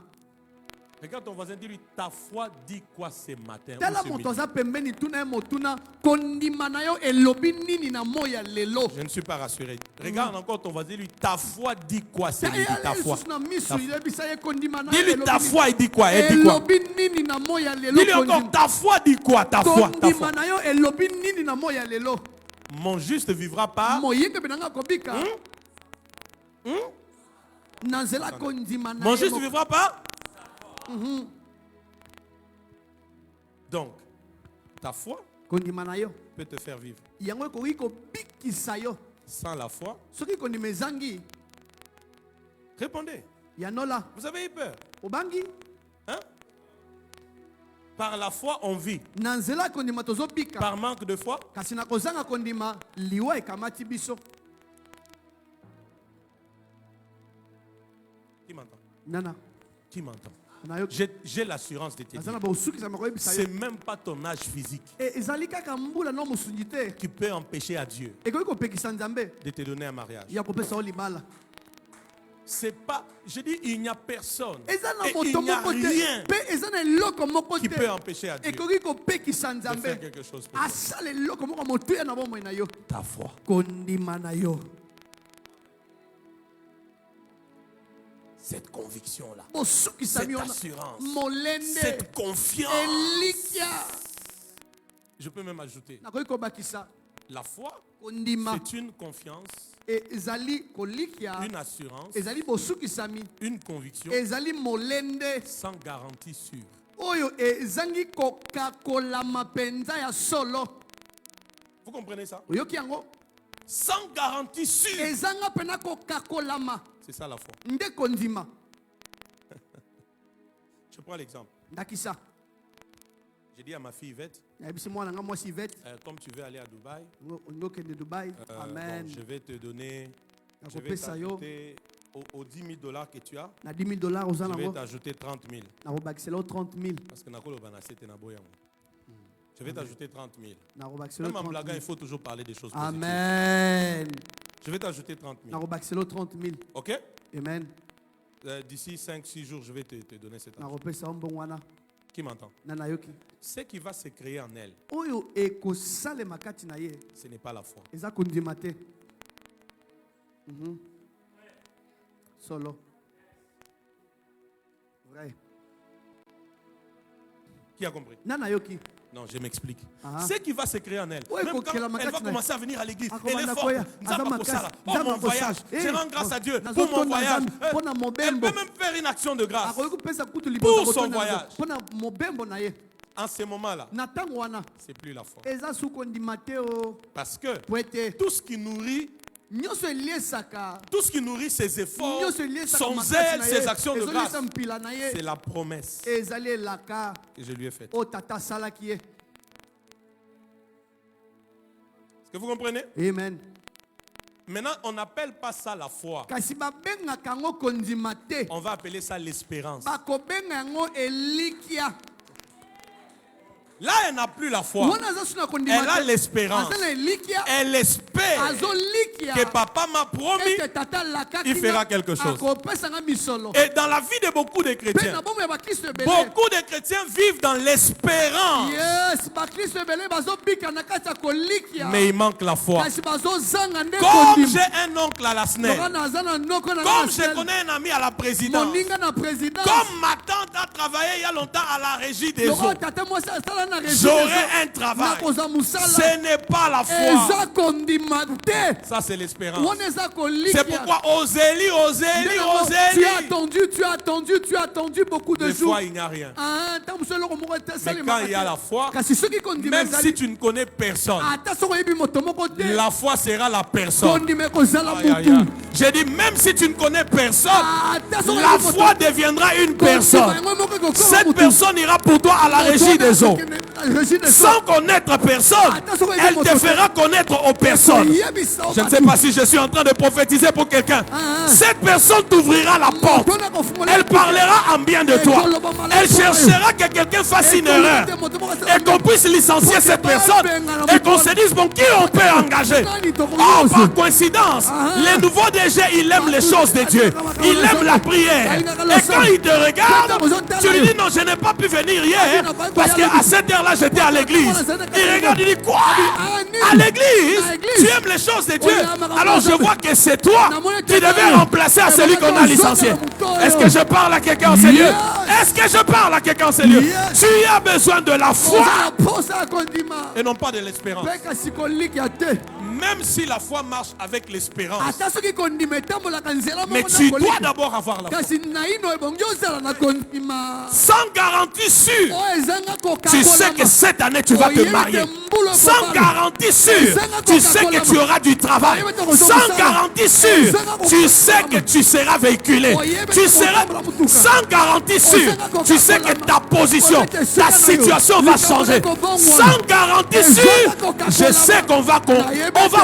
Regarde ton voisin, dis-lui, ta foi dit quoi ce matin? ou Tala ce moto midi? aza pembeni tuna ye motuna. Kondima na yo elobi nini na moya lelo. Je ne suis pas rassuré. Regarde encore ton voisin, dis-lui, ta foi dit quoi ce Ta midi? Ta foi. na misu Ta foi. ilebisa ye kondima na yo Dis-lui ta elobi foi, il dit quoi? Elle dit quoi? elobi nini na moya lelo. Dis-lui encore, ta foi dit quoi? Ta foi, ta Kondima foi. na yo elobi nini na moya lelo. Mon juste vivra par. Moyenge benanga kobika. Na nzela kondima na Mon ye juste moko. vivra par. Donc, ta foi Kondima na yo. peut te faire vivre. Yango ekoki kobikisa yo. Sans la foi, Soki kondima ezangi. répondez. Yanola. Vous avez eu peur? Obangi. Hein? Par la foi, on vit. Na nzela kondima tozobika. Par manque de foi, Kasi na kozanga kondima liwa ekamati biso. qui m'entend? Nana. Qui m'entend? Na yo. J'ai l'assurance de te dire. Azana ba usukisa makoyebisa C'est yo. même pas ton âge physique Ezali kaka mbula no musungi te. qui peut empêcher à Dieu Ekoki kopekisa nzambe. de te donner un mariage. Ya kopesa yo libala. C'est pas, je dis, il n'y a personne Eza na et moto il n'y a moko te. rien Pe eza na eloko moko qui peut te. empêcher à Dieu Ekoki kopekisa de faire nzambe. quelque chose pour toi. Asala eloko moko motuya na bomoi na yo. Ta foi. Kondima na yo. Cette conviction-là, Bosukisa cette mi wana. assurance, Molende. cette confiance. Elikia. Je peux même ajouter, Nakoki kobakisa. La foi, kondima c'est une confiance, ezali kolikia une assurance, ezali bosukisami une conviction ezali molende sans garantie sûre. oyo ezangi kokakolama penza ya solo. Vous comprenez ça? Oyoki yango Sans garantie sûre. ezanga pena kokakolama C'est ça la foi. nde kondima. Je prends l'exemple. Ndakisa J'ai dit à ma fille Yvette, nayebisi mwana nga mwasi Yvette comme tu veux aller à Dubaï, ondokende Dubai. Amen. bon, je vais te donner, je vais nakopesa yo t'ajouter aux 10 000 $ que tu as, na 10 000 dollars oza je vais nango t'ajouter 30 000. nakobakisela yo 30 000 Parce que nakoloba na sete na boyango. Je vais t'ajouter 30 000. nakobakisela yo Même en 30 blaguant, 000. il faut toujours parler des choses positives. Amen. Je vais t'ajouter 30 000. nakobakisela yo 30 000. Ok? Amen. D'ici 5-6 jours, je vais te donner cet argent. nakopesa yo mbongo wana Qui m'entend? na nayoki Ce qui va se créer en elle, oyo ekosalema kati na ye ce n'est pas la foi. eza kondima te. Solo vrai Qui a compris? na nayoki Non, je m'explique. Ah. Ce qui va se créer en elle, Ouais, même quand elle va commencer à venir à l'église, elle est forte. Oh, mon voyage, je rends grâce à Dieu pour mon voyage. Elle peut même faire une action de grâce pour son voyage. En ce moment-là, c'est plus la foi. Parce que tout ce qui nourrit ses efforts, son zèle, ses actions de grâce, c'est la promesse que je lui ai faite. Est-ce que vous comprenez? Amen. Maintenant, on n'appelle pas ça la foi. On va appeler ça l'espérance. Là, elle n'a plus la foi. Elle a l'espérance. Elle espère que papa m'a promis qu'il fera quelque chose. Et dans la vie de beaucoup de chrétiens, beaucoup de chrétiens vivent dans l'espérance. Mais il manque la foi. Comme j'ai un oncle à la SNEL, comme je connais un ami à la présidence, comme ma tante a travaillé il y a longtemps à la régie des eaux, j'aurai un travail. Ce n'est pas la foi. Ça, c'est l'espérance. C'est pourquoi Osélie. Tu as attendu beaucoup de Des jours. fois, il n'y a rien. Mais quand il y a la foi, même si tu ne connais personne, la foi sera la personne. Aïe, aïe, aïe. J'ai dit, même si tu ne connais personne, la foi deviendra une personne. Cette personne ira pour toi à la régie des eaux. Sans connaître personne, elle te fera connaître aux personnes. Je ne sais pas si je suis en train de prophétiser pour quelqu'un. Cette personne t'ouvrira la porte. Elle parlera en bien de toi. Elle cherchera que quelqu'un fasse une erreur et qu'on puisse licencier cette personne et qu'on se dise, bon, qui on peut engager? Oh, par coïncidence, les nouveaux DG, il aime les choses de Dieu. Il aime la prière. Et quand il te regarde, tu lui dis, non, je n'ai pas pu venir hier parce qu'à cette heure-là, j'étais à l'église. Il regarde, il dit, quoi? À l'église? Tu aimes les choses de Dieu? Alors je vois que c'est toi qui devais remplacer à celui qu'on a licencié. Est-ce que je parle à quelqu'un en ces lieux? Est-ce que je parle à quelqu'un en ces lieux? Tu as besoin de la foi et non pas de l'espérance. Même si la foi marche avec l'espérance, mais tu dois d'abord avoir la foi. Sans garantie sûre, tu sais que cette année tu vas te marier. Sans garantie sûre, tu sais que tu auras du travail. Sans garantie sûre, tu sais que tu seras véhiculé. Tu seras sans garantie sûre, tu sais que ta position, ta situation va changer. Sans garantie sûre, je sais qu'on va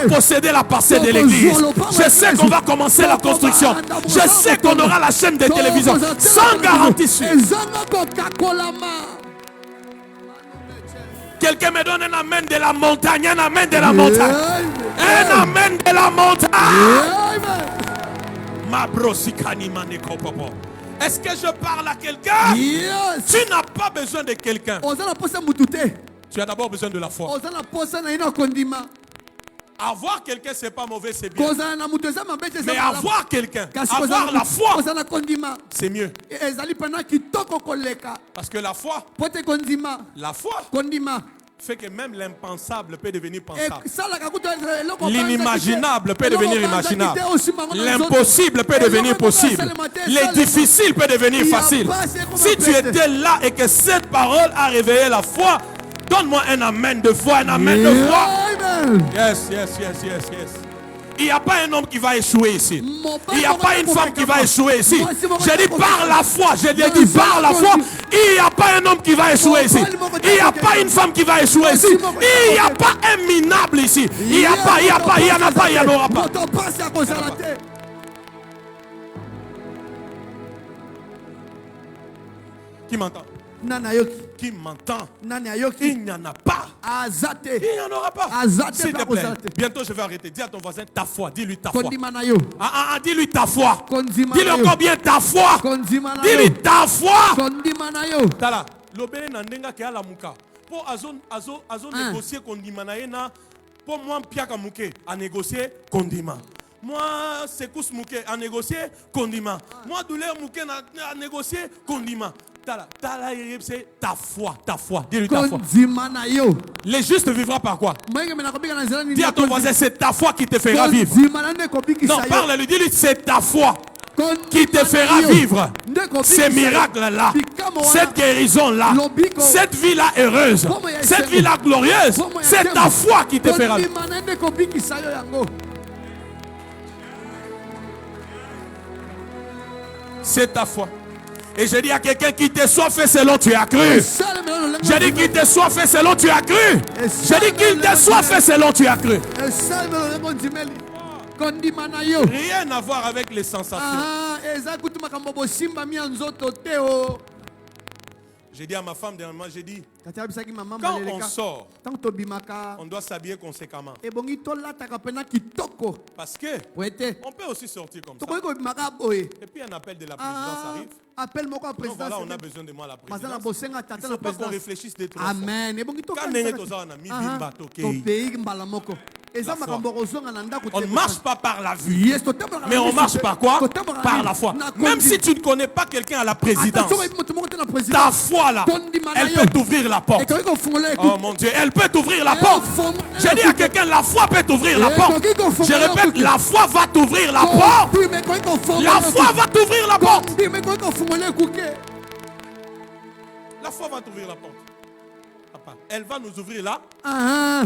posséder la parcelle de l'église. Je sais qu'on va commencer la construction. Je sais qu'on aura la chaîne de télévision. Sans garantie sûre. Quelqu'un me donne un amen de la montagne. Un amen de la montagne. Un amen de la montagne. Ma brosikani maneko popo. Est-ce que je parle à quelqu'un? Tu n'as pas besoin de quelqu'un. Tu as d'abord besoin de la foi. Avoir quelqu'un, c'est pas mauvais, c'est bien. Mais avoir quelqu'un, avoir la foi, c'est mieux. Parce que la foi, fait que même l'impensable peut devenir Et pensable. ça, la kakuta, eloko L'inimaginable peut eloko devenir banza imaginable. kite aussi mango na L'impossible peut nzoto. devenir Eloko possible. banza salema te, Les salema. difficiles peut devenir Il y a facile. pas, c'est comme Si un tu prêtre. étais là et que cette parole a réveillé la foi, donne-moi un amen de foi, un amen de foi. Amen. Yes, yes, yes, yes, yes. Il n'y a pas un homme qui va échouer ici. Il n'y a pas une femme qui va échouer ici. J'ai dit par la foi. J'ai dit par la foi. Il n'y a pas un homme qui va échouer ici. Il n'y a pas une femme qui va échouer ici. Il n'y a pas un minable ici. Il n'y a pas, il n'y a pas, il n'y en a pas, il n'y en aura pas. Moto passe à cause de la terre. Qui m'entend? Nana yoki. Qui m'entend? Nana yoki. Il n'y en a pas. Azate. Il n'y en aura pas. Azate S'il te pas plaît. azate. Bientôt je vais arrêter. Dis à ton voisin ta foi. Dis-lui ta foi. Kondima na yo. Dis-lui ta foi. Kondima Dis-lui na yo. encore bien ta foi. Kondima na Dis-lui yo. ta foi. Kondima na yo. Tala. Lobele na ndenga ke ala muka. Po azo négocier kondima na ye na. Po moi mpiaka muke a négocier kondima. Moi sekous muke a négocier kondima. Moi douleur muke a négocier kondima. Tala c'est ta foi. Dis-lui ta foi. Kondima na yo. Les justes vivront par quoi? Mwenge mena kobika na zela ni. Dis à ton voisin, c'est ta foi qui te fera vivre. Kondima na ne kobiki Non, sa yo. parle-lui, dis-lui, c'est ta foi Kondima qui te na fera yo. vivre Nde kobiki ces sa yo. miracles-là, Bikamo wana. cette guérison-là, Lobiko. cette vie-là heureuse, Bomo ya cette semo. vie-là glorieuse. Bomo ya C'est semo. ta foi qui te fera vivre. Kondima na ne kobiki sa yo yango. C'est ta foi. Et je dis à quelqu'un qui te soit fait selon tu as cru. Je dis qu'il te soit fait selon tu as cru. Je dis qu'il te soit fait selon tu as cru. Rien à voir avec les sensations. J'ai dit à ma femme dernièrement, j'ai dit, quand on sort, on doit s'habiller conséquemment. Parce que on peut aussi sortir comme ça. Et puis un appel de la présidence arrive. Donc voilà, on a besoin de moi à la présidence. Il ne faut pas qu'on réfléchisse des trois fois. Amen. On ne marche pas par la vue, mais on marche par quoi? Par la foi. Même si tu ne connais pas quelqu'un à la présidence, ta foi là, elle peut t'ouvrir la porte. Oh mon Dieu, elle peut t'ouvrir la porte. J'ai dit à quelqu'un, la foi peut t'ouvrir la porte. Je répète, la foi va t'ouvrir la porte. La foi va t'ouvrir la porte. La foi va t'ouvrir la porte. Papa, elle va nous ouvrir là. Papa,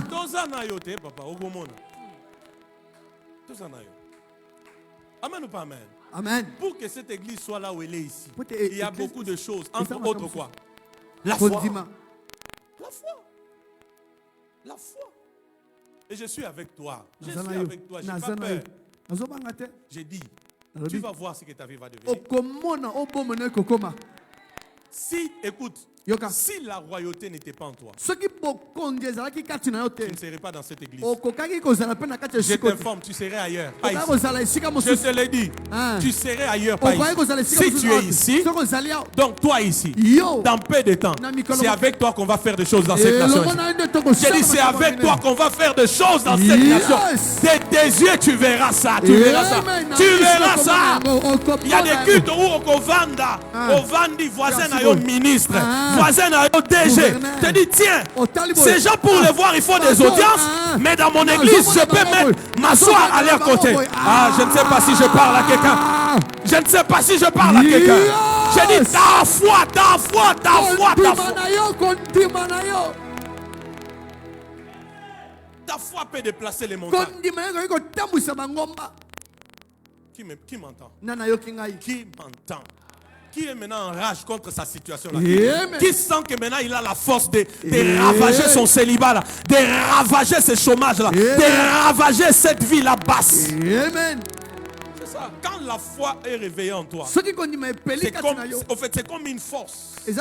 amen ou pas amen? Amen. Pour que cette église soit là où elle est ici, il y a beaucoup de choses. Entre Entre autres quoi? La foi. La foi. La foi. Et je suis avec toi. Je suis avec toi. Je n'ai pas peur. J'ai dit, tu vas voir ce que ta vie va devenir. Si, écoute, si la royauté n'était pas en toi, tu ne serais pas dans cette église. Je t'informe, tu serais ailleurs. Pas ici. Je te l'ai dit, tu serais ailleurs, pas ici. Si tu es ici, donc toi ici, dans peu de temps, c'est avec toi qu'on va faire des choses dans cette nation. J'ai dit, c'est avec toi qu'on va faire des choses dans cette nation. De tes yeux, tu verras ça. Tu verras ça. Tu verras ça. Il y a des cultes où on vanda, voisin à un ministre, voisin à un DG. Te dis, tiens, ces gens pour les voir, il faut des audiences. Mais dans mon église, je peux même m'asseoir à leur côté. Ah, je ne sais pas si je parle à quelqu'un. Je ne sais pas si je parle à quelqu'un. J'ai dit, ta foi, ta foi, ta foi, ta foi. Ta foi peut déplacer les montagnes. Qui m'entend? Qui m'entend? Qui est maintenant en rage contre sa situation là? Qui sent que maintenant il a la force de ravager son célibat là, de ravager ce chômage là, de ravager cette vie là basse? Amen. C'est ça. Quand la foi est réveillée en toi, c'est comme une force. J'ai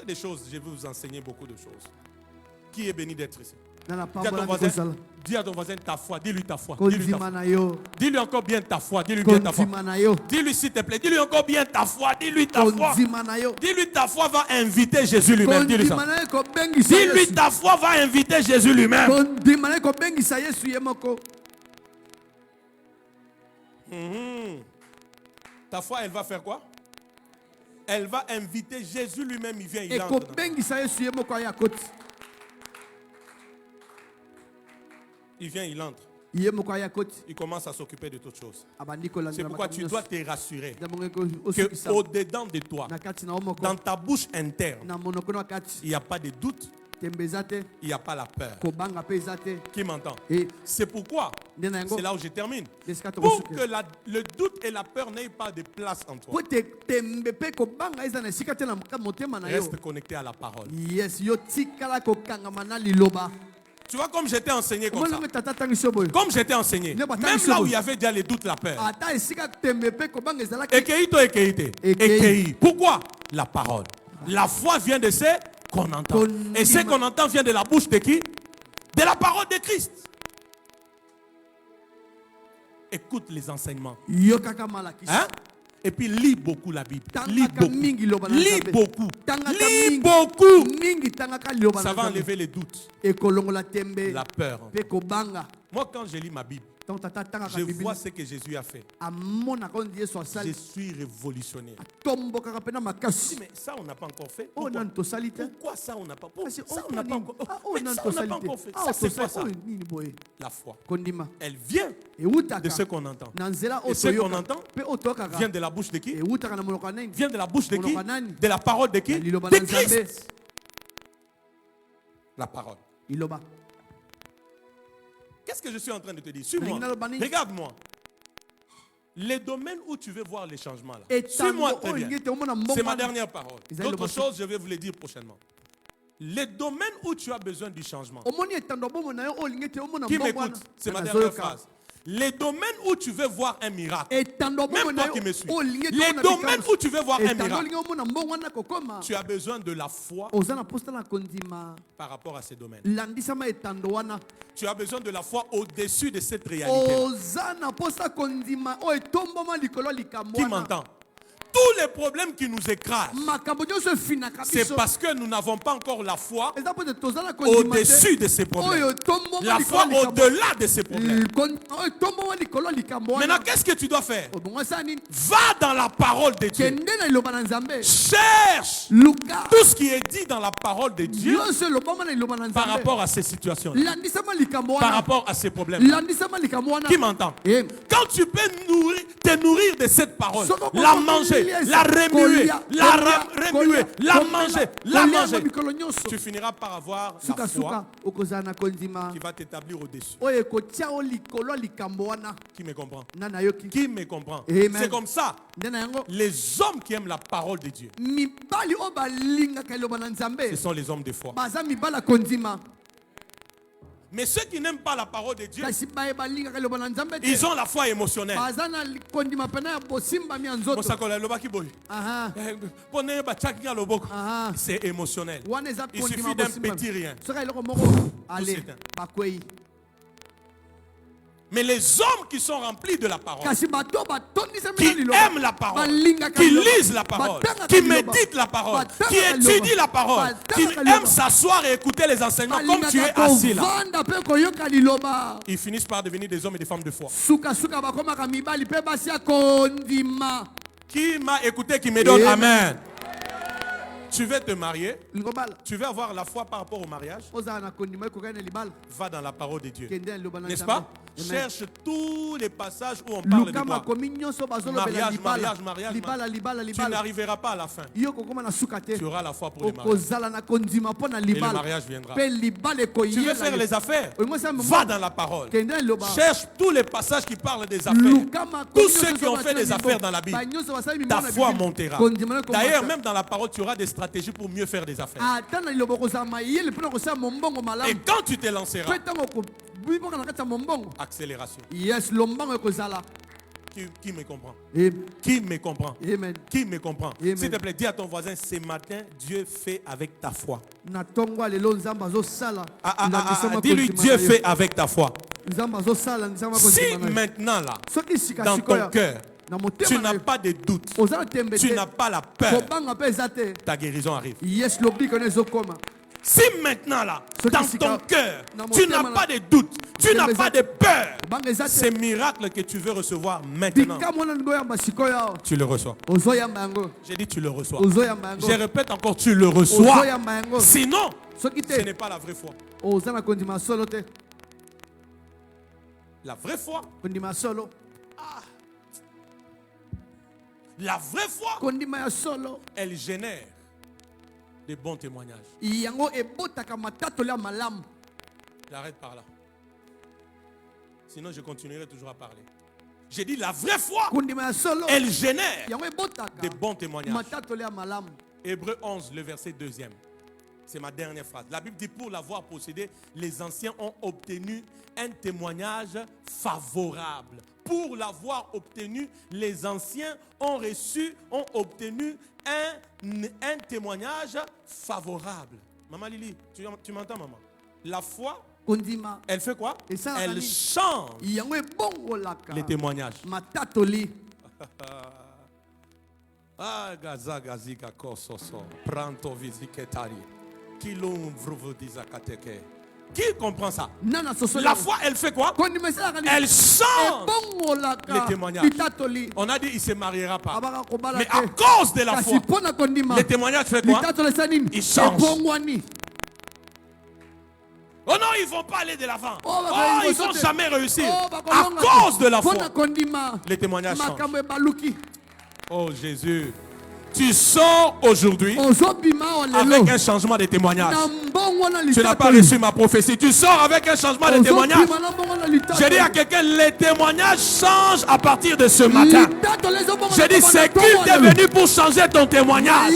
des choses, je vais vous enseigner beaucoup de choses. Qui est béni d'être ici? Dis à ton voisin ta foi, dis-lui ta foi. Dis-lui encore bien ta foi, dis-lui bien ta foi. Dis-lui s'il te plaît, dis-lui encore bien ta foi, dis-lui ta foi. Dis-lui ta foi va inviter Jésus lui-même. Dis-lui ça. Dis-lui ta foi va inviter Jésus lui-même. Ta foi, elle va faire quoi? Elle va inviter Jésus lui-même, il vient, il entre. ekobengisa Yesu ye moko aya koti. Il vient, il entre. Ye moko aya koti. Il commence à s'occuper de toutes choses. Abandi kolandela C'est pourquoi tu dois makambo te rassurer nyonso. que au-dedans de toi, na kati na omoko dans ta bouche interne, na monoko na kati il n'y a pas de doute, tembeza te il n'y a pas la peur. kobanga pe eza te. Qui m'entend? Et C'est pourquoi, nde na yango c'est là où je termine. esika Pour tokosuki. que le doute et la peur n'aient pas de place en toi. Po te tembe pe kobanga eza na esika te na motema na yo. Reste connecté à la parole. Yes, yo tikala kokangama na liloba. Tu vois comme j'étais enseigné comme ça. Omonanga tata tangiso boyo. Comme j'étais enseigné. Ne pas Même tangiso là où boyo. il y avait déjà les doutes, la peur. Ata esika tembe pe kobanga ezalaki. Ekeito, ekeite. Ekei. Ekei. Pourquoi? La parole. La foi vient de ce qu'on entend. Et ce qu'on entend vient de la bouche de qui? De la parole de Christ. Écoute les enseignements. Yo kaka malakisi. Hein? Et puis lis beaucoup la Bible. Tangaka Lis beaucoup. mingi loba na Lis Nzambe. beaucoup. Tangaka Lis mingi. beaucoup. Mingi tangaka liloba na Ça va Nzambe. enlever les doutes, Ekolongola tembe la peur. pe kobanga. Moi, quand je lis ma Bible, Tant tata tangaka je Bible. vois ce que Jésus a fait. Amona kondi Yesu Je asali. suis révolutionné. Tombo kaka pe na makasi. Mais ça, on n'a pas encore fait. Oh Pourquoi? nan to salite. Pourquoi ça, on n'a pas, Kasi ça, on n'a pas encore, oh mais nan ça, to on n'a pas salite. encore fait. Ah Ça, c'est to quoi salite. ça? Oh nini boye. La foi. Kondima. Elle vient E utaka. de ce qu'on entend. Na nzela Et ce oto qu'on yoka. entend Pe oto kaka. vient de la bouche de qui? E utaka na monoko nani. Vient de la bouche de qui? Monoko nani. De la parole de qui? Na liloba De na Nzambe. Christ. La parole. Iloba. Qu'est-ce que je suis en train de te dire? Suis-moi. Ningina lobani. Regarde-moi. Les domaines où tu veux voir les changements là. Et Suis-moi tango très o bien. ngete omona mbongo. C'est ma dernière parole. Ils aillent D'autres le choses, je vais vous les dire prochainement. Les domaines où tu as besoin du changement. Omoni etando bomo na yo o ngete omona Qui mbongo. m'écoute? C'est ma dernière phrase. Les domaines où tu veux voir un miracle. Etando bomo Même na toi yo. qui me suis. o ngete Les omona domaines bikambo. où tu veux voir un Etando miracle. lingi omona mbongo na kokoma. Tu as besoin de la foi Ozana posta na kondima. par rapport à ces domaines. Landisama etando wana. Tu as besoin de la foi au-dessus de cette réalité. Ozana posta kondima o etomboma likolo likambo. Qui m'entend? Tous les problèmes qui nous écrasent, Makambo nyonso fina c'est kabiso. parce que nous n'avons pas encore la foi Eza po tozana kondima. au-dessus de ces problèmes. Oyo tomboma La foi au-delà de ces problèmes. Tomboma likolo likambo. Maintenant, qu'est-ce que tu dois faire? Obongo sani. Va dans la parole de Dieu. Kende na liloba na Nzambe. Cherche Luka. tout ce qui est dit dans la parole de Dieu Nyonso lobama na liloba na par Nzambe. rapport à ces situations, Landisama likambo par wana. rapport à ces problèmes. Landisama likambo wana. Qui m'entend? Eh. Quand tu peux te nourrir de cette parole, Soko la koko manger, kolia, la remuer, kolia, la kolia, remuer, la kolia, manger, kolia, la kolia, manger, mikolo nyonso. tu finiras par avoir la Suka foi suka okozala na kondima. qui va t'établir au-dessus. Oyo kotia o likolo likambo wana. Qui me comprend? Nana yoki. Qui me comprend? Amen. C'est comme ça. Nde na yango. Les hommes qui aiment la parole de Dieu, Mibali o balingaka liloba na ce Nzambe. sont les hommes de foi. Baza mibala kondima. Mais ceux qui n'aiment pas la parole de Dieu, Kasi baye balingaka liloba na Nzambe te. ils ont la foi émotionnelle. Baza na kondima pena ya bosimba mi ya nzoto. Mosakola lobaki boy. Aha. Pone ba tchaki ya loboko. Aha. C'est émotionnel. Wana eza Il kondima suffit d'un bosimba. petit rien. Soka eloko moko. Allez. s'éteint. Bakwei. Mais les hommes qui sont remplis de la parole, Kasi bato batondisa qui mina liloba. aiment la parole, Balingaka qui liloba. lisent la parole, Batangaka qui liloba. méditent la parole, Batangaka qui étudient liloba. la parole, qui Batangaka liloba. aiment s'asseoir et écouter les enseignements comme tu es Balingaka assis là, kovanda pe koyoka liloba. ils finissent par devenir des hommes et des femmes de foi. Suka suka bakomaka mibali pe basi ya kondima. Qui m'a écouté, qui me donne Amen. Amen. Tu veux te marier, Ngobala. tu veux avoir la foi par rapport au mariage, Ozala na kondima ekoka na libala. va dans la parole de Dieu. Kende na liloba na N'est-ce Nzambe. pas? Amen. Cherche tous les passages où on parle de Luka toi. makomi nyonso bazolobela Mariage, libala. mariage, Libala libala Tu libala. n'arriveras pas à la fin. Yo kokoma na suka te. Tu auras la foi pour le mariage. Okozala na kondima mpo na Et le libala. mariage viendra. Pe libala ekoyela. Tu veux faire les affaires? Olingo sala Va dans la parole. Kende na liloba. Cherche tous les passages qui parlent des affaires. Luka makomi Tous nyonso ceux qui ont fait basala des affaires dans la Bible, Ba nyonso basala ta mimona foi Bible. montera. Kondima na komata. D'ailleurs, même dans la parole, tu auras des stratégies pour mieux faire des affaires. Ata na liloba kozala mayele mpo na kosala mombongo Et malamu. quand tu te lanceras, Pe ntango kobiboka na kati ya mombongo. accélération. Yes, lombango ekozala. Qui me comprend? Amen. Qui me comprend? Amen. Qui me comprend? Amen. S'il te plaît, dis à ton voisin, ce matin, Dieu fait avec ta foi. Na tongo lelo nzambe azosala. Dis-lui, Dieu fait avec ta foi. Nzambe azosala nzambe Si akondima na yo. maintenant là, Soki sika dans sikoya, ton cœur, na tu motema na n'as yo, pas de doute, oza na tembe tu te, n'as pas la peur, kobanga mpe eza te. ta guérison arrive. Yes, lobiko na ezokoma. Si maintenant là, Ce qui dans s'y ton ca- cœur, dans mon tu thème, n'as pas de doute, Tu n'as pas de peur. Ces miracles que tu veux recevoir maintenant, tu le reçois. J'ai dit tu le reçois. Je répète encore, tu le reçois. Sinon, ce n'est pas la vraie foi. La vraie foi. La vraie foi, elle génère des bons témoignages. J'arrête par là. Sinon, je continuerai toujours à parler. J'ai dit la vraie foi, elle génère des bons témoignages. Hébreux 11, le verset 2e. C'est ma dernière phrase. La Bible dit, pour l'avoir possédé, les anciens ont obtenu un témoignage favorable. Pour l'avoir obtenu, les anciens ont obtenu un témoignage favorable. Maman Lili, tu m'entends, maman? La foi, elle fait quoi? Elle change les témoignages. Ah, gaza gazika kososo, pranto viziketari, kilum vruvudizakateke. Qui comprend ça? La foi, elle fait quoi? Elle change les témoignages. On a dit il ne se mariera pas. Mais à cause de la foi, les témoignages font quoi? Ils changent. Oh non, ils ne vont pas aller de l'avant. Oh, ils n'ont jamais réussi. À cause de la foi, les témoignages changent. Oh Jésus. Tu sors aujourd'hui avec un changement de témoignage. Tu n'as pas reçu ma prophétie. Tu sors avec un changement de témoignage. J'ai dit à quelqu'un, les témoignages changent à partir de ce matin. J'ai dit, c'est culte est venu pour changer ton témoignage.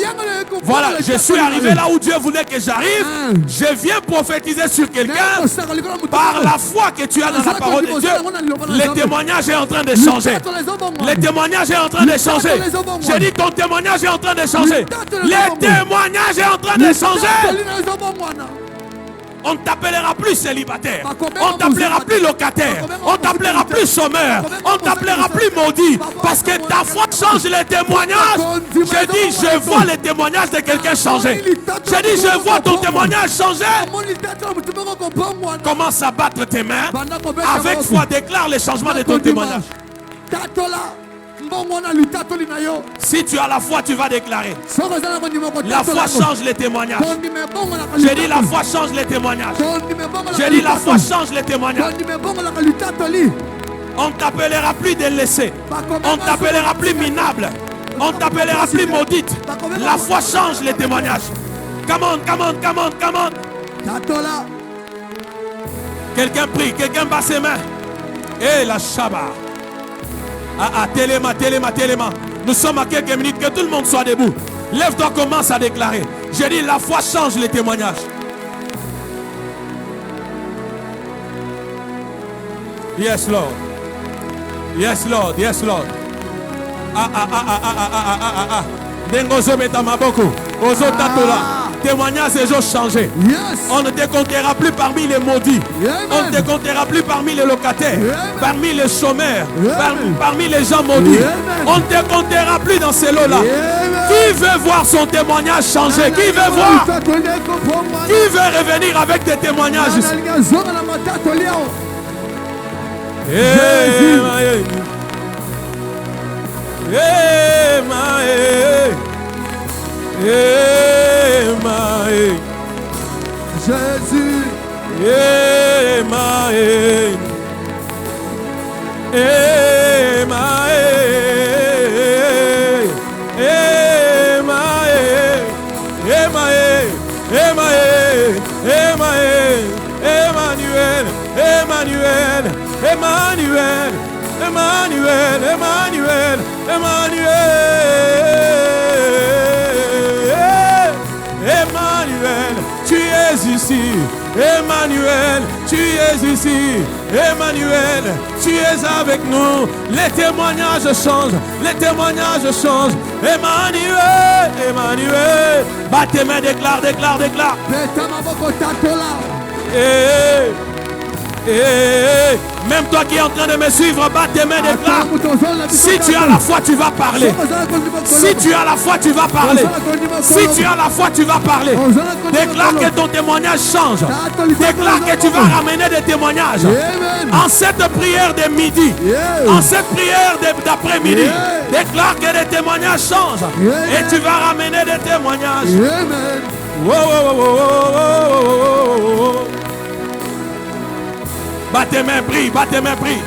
Voilà, je suis arrivé là où Dieu voulait que j'arrive. Je viens prophétiser sur quelqu'un. Par la foi que tu as dans la parole de Dieu, le témoignage est en train de changer. Le témoignage est en train de changer. J'ai dit, ton témoignage est en train de changer. Le témoignage est en train de changer. On ne t'appellera plus célibataire. On ne t'appellera plus locataire. On ne t'appellera plus chômeur. On ne t'appellera plus maudit. Parce que ta foi change les témoignages. J'ai dit, je vois les témoignages de quelqu'un changer. J'ai dit, je vois ton témoignage changer. Commence à battre tes mains. Avec foi, déclare le changement de ton témoignage. Si tu as la foi, tu vas déclarer. La foi change les témoignages. J'ai dit la foi change les témoignages. J'ai dit la foi change les témoignages. On ne t'appellera plus délaissé. On ne t'appellera plus minable. On ne t'appellera plus maudite. La foi change les témoignages. Come on, come on, come on, come on. Quelqu'un prie, quelqu'un bat ses mains. Et la Shabbat. Téléma. Nous sommes à quelques minutes, que tout le monde soit debout. Lève-toi, commence à déclarer. J'ai dit, la foi change les témoignages. Yes, Lord. Yes, Lord. Yes, Lord. Dengozo metamaboko. Ozo tatola. Témoignages et choses changées. On ne te comptera plus parmi les maudits. On ne te comptera plus parmi les locataires, parmi les chômeurs, parmi les gens maudits. On ne te comptera plus dans ces lots-là. Qui veut voir son témoignage changer? Qui veut voir? Qui veut revenir avec des témoignages? Jésus, Emmanuel, tu es ici. Emmanuel, tu es ici. Emmanuel, tu es avec nous. Les témoignages changent. Les témoignages changent. Emmanuel, Emmanuel. Bat tes mains, déclare. Même toi qui es en train de me suivre, bats tes mains, déclare. Si tu as la foi, tu vas parler. Si tu as la foi, tu vas parler. Si tu as la foi, tu vas parler. Déclare que ton témoignage change. Déclare que tu vas ramener des témoignages. En cette prière de midi, en cette prière d'après-midi, déclare que les témoignages changent. Et tu vas ramener des témoignages. Bat tes mains, prie, bat tes mains, prie.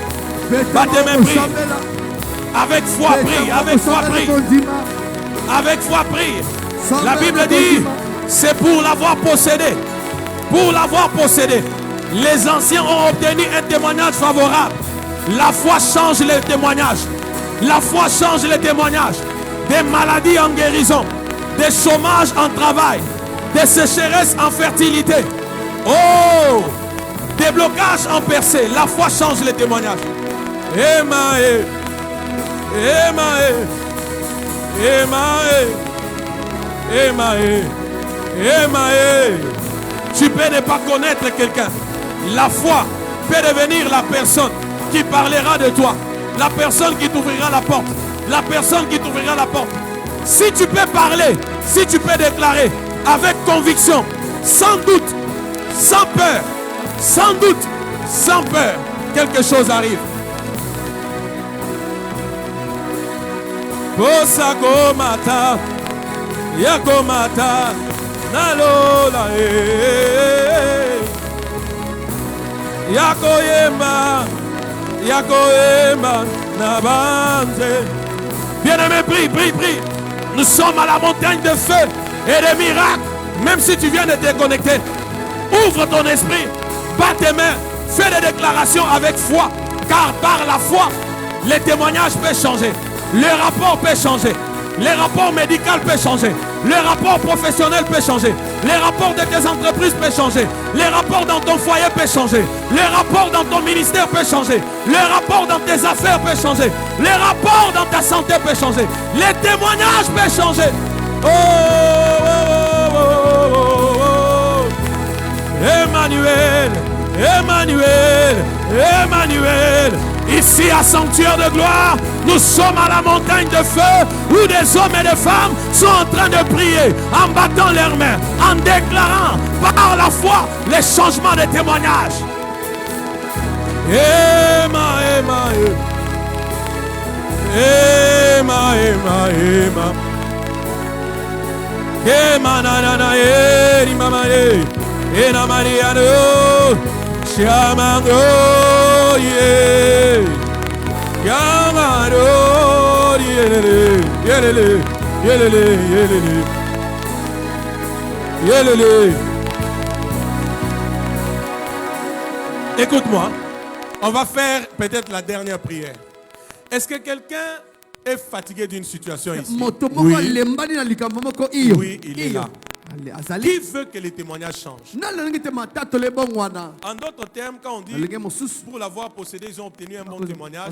Bat tes mains, prie. Avec foi, prie, avec foi, prie. Avec foi, prie. La Bible dit, c'est pour l'avoir possédé. Pour l'avoir possédé. Les anciens ont obtenu un témoignage favorable. La foi change les témoignages. La foi change les témoignages. Des maladies en guérison. Des chômages en travail. Des sécheresses en fertilité. Oh! Des blocages en percée. La foi change les témoignages. Emae. Emae. Emae. Emae. Emae. Tu peux ne pas connaître quelqu'un. La foi peut devenir la personne qui parlera de toi. La personne qui t'ouvrira la porte. La personne qui t'ouvrira la porte. Si tu peux parler, si tu peux déclarer avec conviction, sans doute, sans peur, sans doute, sans peur, quelque chose arrive. Bosakomata, Yakomata, Nalola, Yakoyema, Yakoyema, Nabanze. Bien-aimé, prie, prie, prie. Nous sommes à la montagne de feu et de miracles. Même si tu viens de te connecter, ouvre ton esprit, bats tes mains, fais des déclarations avec foi. Car par la foi, les témoignages peuvent changer. Les rapports peuvent changer. Les rapports médicaux peuvent changer. Les rapports professionnels peuvent changer. Les rapports de tes entreprises peuvent changer. Les rapports dans ton foyer peuvent changer. Les rapports dans ton ministère peuvent changer. Les rapports dans tes affaires peuvent changer. Les rapports dans ta santé peuvent changer. Les témoignages peuvent changer. Oh, oh, oh, oh, oh. Emmanuel, Emmanuel, Emmanuel. Ici à Sanctuaire de Gloire, nous sommes à la montagne de feu où des hommes et des femmes sont en train de prier, en battant leurs mains, en déclarant par la foi les changements de témoignages. Ema, Ema, Ema, Ema, Ema. Ema, nanana, Ema, Ema, Mariano. Chamando, yeah, Chamando, yelele, yelele, yelele, yelele, yelele. Écoute-moi, on va faire peut-être la dernière prière. Est-ce que quelqu'un est fatigué d'une situation ici? Oui, oui, il est là. Qui veut que les témoignages changent? En d'autres termes, quand on dit pour l'avoir possédé, ils ont obtenu un bon témoignage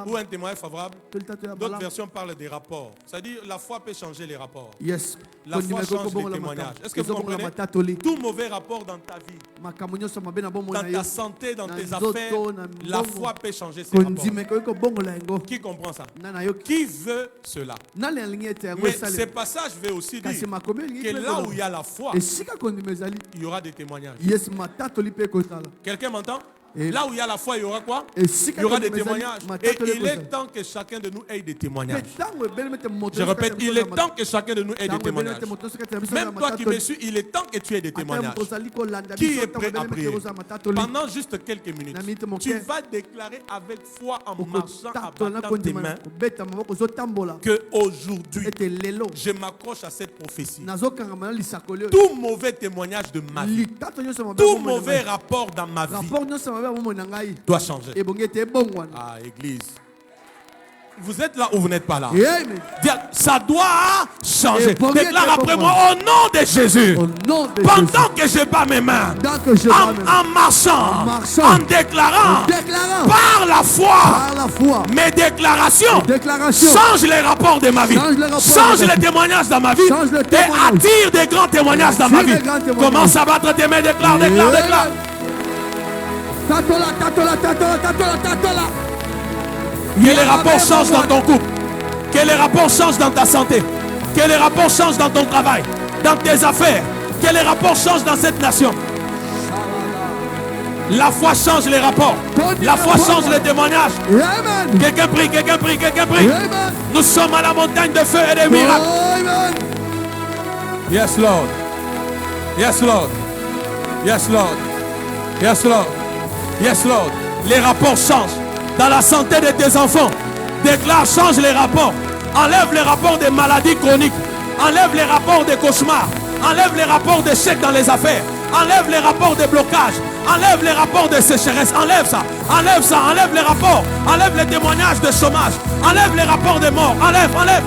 ou un témoignage favorable, d'autres versions parlent des rapports. C'est-à-dire la foi peut changer les rapports. Yes. La foi change les témoignages. Est-ce que vous comprenez? Tout mauvais rapport dans ta vie, dans ta santé, dans tes affaires, la foi peut changer ces rapports. Qui comprend ça? Qui veut cela? Mais ce passage veut aussi dire que là où il y a la foi, il y aura des témoignages. Quelqu'un m'entend? Là où il y a la foi, il y aura quoi? Il y aura des témoignages. Et il est temps que chacun de nous ait des témoignages. Je répète, il est temps que chacun de nous ait des témoignages. Même toi qui me suis, il est temps que tu aies des témoignages. Qui est prêt à prier? Pendant juste quelques minutes, tu vas déclarer avec foi en marchant, à battant tes mains, que aujourd'hui, je m'accroche à cette prophétie. Tout mauvais témoignage de ma vie, tout mauvais rapport dans ma vie doit changer. Ah, église. Vous êtes là ou vous n'êtes pas là? Ça doit changer. Déclare après moi au nom de Jésus. Pendant que je bats mes mains, en marchant, en déclarant par la foi, mes déclarations changent les rapports de ma vie, changent les témoignages dans ma vie et attirent des grands témoignages dans ma vie. Commence à battre tes mains, déclare, déclare, déclare. Que les rapports changent dans ton couple. Que les rapports changent dans ta santé. Que les rapports changent dans ton travail, dans tes affaires. Que les rapports changent dans cette nation. La foi change les rapports. La foi change les témoignages. Quelqu'un prie, quelqu'un prie, quelqu'un prie. Nous sommes à la montagne de feu et des miracles. Yes, Lord. Yes, Lord. Yes, Lord. Yes, Lord. Yes, Lord. Les rapports changent. Dans la santé de tes enfants, déclare, change les rapports. Enlève les rapports des maladies chroniques. Enlève les rapports des cauchemars. Enlève les rapports d'échecs dans les affaires. Enlève les rapports de blocage. Enlève les rapports de sécheresse. Enlève ça. Enlève ça. Enlève les rapports. Enlève les témoignages de chômage. Enlève les rapports de mort. Enlève, enlève.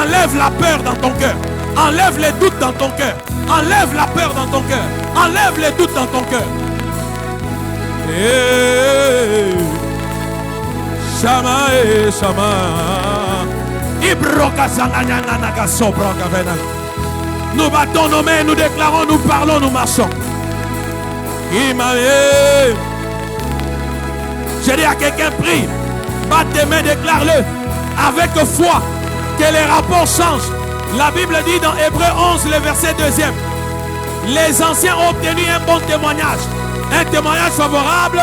Enlève la peur dans ton cœur. Enlève les doutes dans ton cœur. Enlève la peur dans ton cœur. Enlève les doutes dans ton cœur. Shama et Shama. Nous battons nos mains, nous déclarons, nous parlons, nous marchons. J'ai dit à quelqu'un, prie, batte tes mains, déclare-le avec foi que les rapports changent. La Bible dit dans Hébreux 11, le verset 2e, les anciens ont obtenu un bon témoignage, un témoignage favorable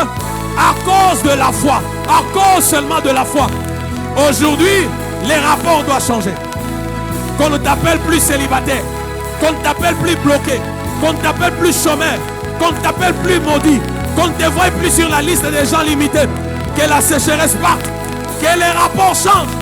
à cause de la foi, à cause seulement de la foi. Aujourd'hui, les rapports doivent changer. Qu'on ne t'appelle plus célibataire, qu'on ne t'appelle plus bloqué, qu'on ne t'appelle plus chômeur, qu'on ne t'appelle plus maudit, qu'on ne te voie plus sur la liste des gens limités. Que la sécheresse parte, que les rapports changent,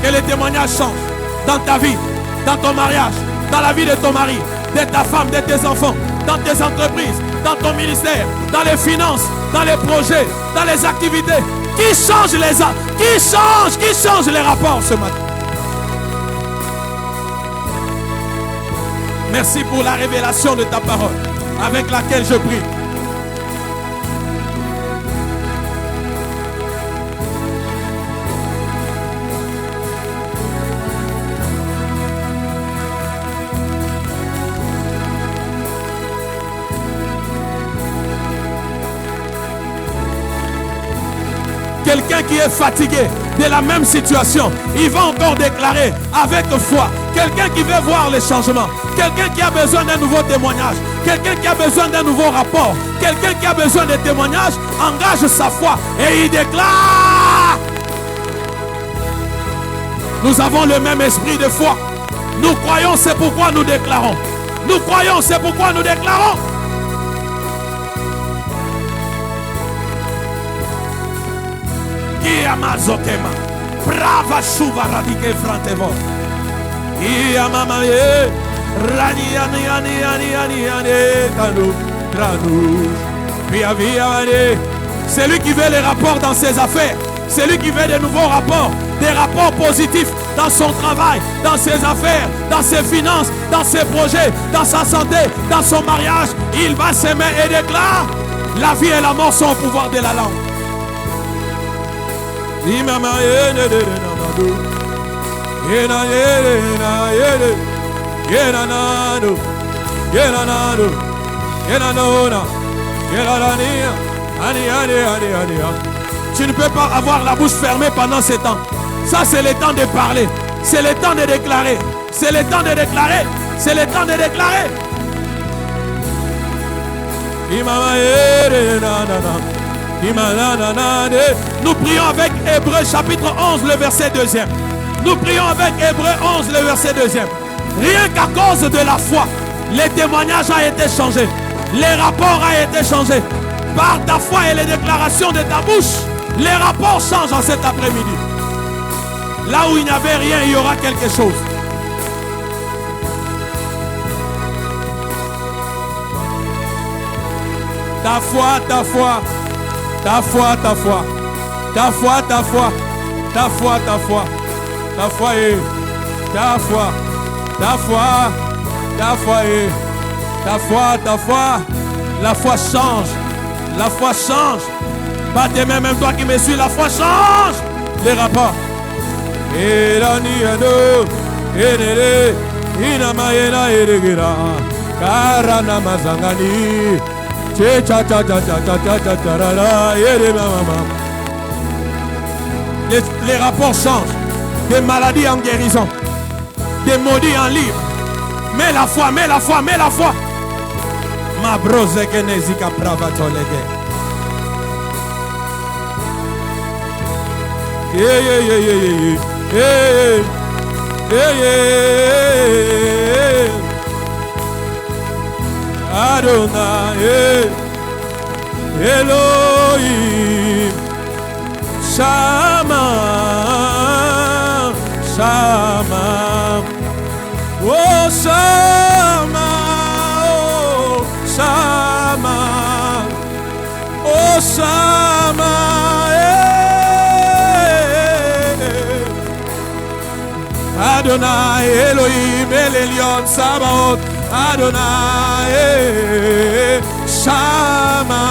que les témoignages changent dans ta vie, dans ton mariage, dans la vie de ton mari, de ta femme, de tes enfants, dans tes entreprises, dans ton ministère, dans les finances, dans les projets, dans les activités. Qui change qui change les rapports ce matin. Merci pour la révélation de ta parole avec laquelle je prie. Quelqu'un qui est fatigué de la même situation, il va encore déclarer avec foi. Quelqu'un qui veut voir les changements, quelqu'un qui a besoin d'un nouveau témoignage, quelqu'un qui a besoin d'un nouveau rapport, quelqu'un qui a besoin de témoignages, engage sa foi et il déclare. Nous avons le même esprit de foi. Nous croyons, c'est pourquoi nous déclarons. Nous croyons, c'est pourquoi nous déclarons. Amazokema, brava chuva radike frantevor. Mama ye, rani kanu, tranu. C'est lui qui veut les rapports dans ses affaires. C'est lui qui veut de nouveaux rapports, des rapports positifs dans son travail, dans ses affaires, dans ses finances, dans ses projets, dans sa santé, dans son mariage. Il va s'aimer et déclare: la vie et la mort sont au pouvoir de la langue. Tu ne peux pas avoir la bouche fermée pendant ce temps. Ça, c'est le temps de parler. C'est le temps de déclarer. C'est le temps de déclarer. C'est le temps de déclarer. Nous prions avec Hébreux chapitre 11, le verset 2e. Nous prions avec Hébreux 11, le verset 2e. Rien qu'à cause de la foi, les témoignages ont été changés. Les rapports ont été changés. Par ta foi et les déclarations de ta bouche, les rapports changent en cet après-midi. Là où il n'y avait rien, il y aura quelque chose. Ta foi, ta foi. Ta foi, ta foi. Ta foi, ta foi. Ta foi, ta foi. Ta foi est. Ta foi. Ta foi. Ta foi est. Ta foi, ta foi. La foi change. La foi change. Pas tes mains, même toi qui me suis. La foi change les rapports. Et la nuit, Enere inamayena eregera karana mazangani che cha cha cha cha cha cha cha tarara ere mama. Les rapports changent. Des maladies en guérison, des maudits en libre. Mets la foi, mets la foi, mets la foi. Ma brose genezika brava tolege. Yeah yeah yeah yeah yeah yeah yeah yeah. Adonai Elohim Shama Shama Oh Shama Oh Shama Oh Shama Adonai Elohim Elyon Sabaoth Adonai Shama.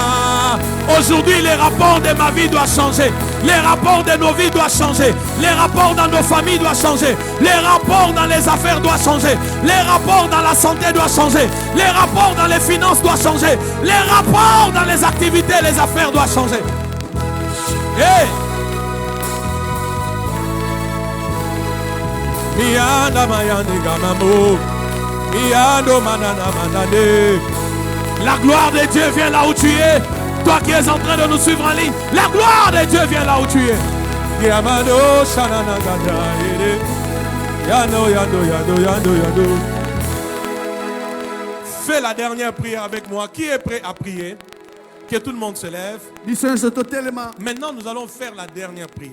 Aujourd'hui, les rapports de ma vie doivent changer. Les rapports de nos vies doivent changer. Les rapports dans nos familles doivent changer. Les rapports dans les affaires doivent changer. Les rapports dans la santé doivent changer. Les rapports dans les finances doivent changer. Les rapports dans les activités, les affaires doivent changer. Hey! La gloire de Dieu vient là où tu es. Toi qui es en train de nous suivre en ligne, la gloire de Dieu vient là où tu es. Fais la dernière prière avec moi. Qui est prêt à prier? Que tout le monde se lève. Maintenant, nous allons faire la dernière prière.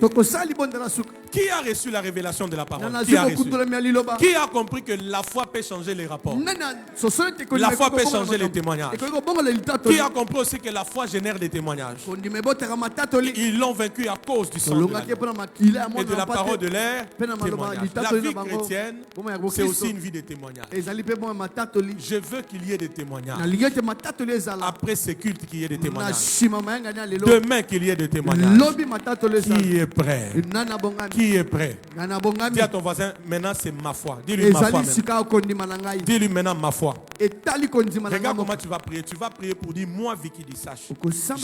Qui a reçu la révélation de la parole? Qui a reçu? Qui a compris que la foi peut changer les rapports? La foi peut changer les témoignages. Qui a compris aussi que la foi génère des témoignages? Ils l'ont vaincu à cause du sang de l'agneau et de la parole de l'air. La vie chrétienne, c'est aussi une vie de témoignage. Je veux qu'il y ait des témoignages. Après ce culte, qu'il y ait des témoignages. Demain qu'il y ait des témoignages. Qui est prêt? Qui est prêt? Dis à ton voisin, maintenant c'est ma foi. Dis-lui ma foi. Dis-lui maintenant ma foi. Regarde comment tu vas prier. Tu vas prier pour dire, moi Vicky Dissache,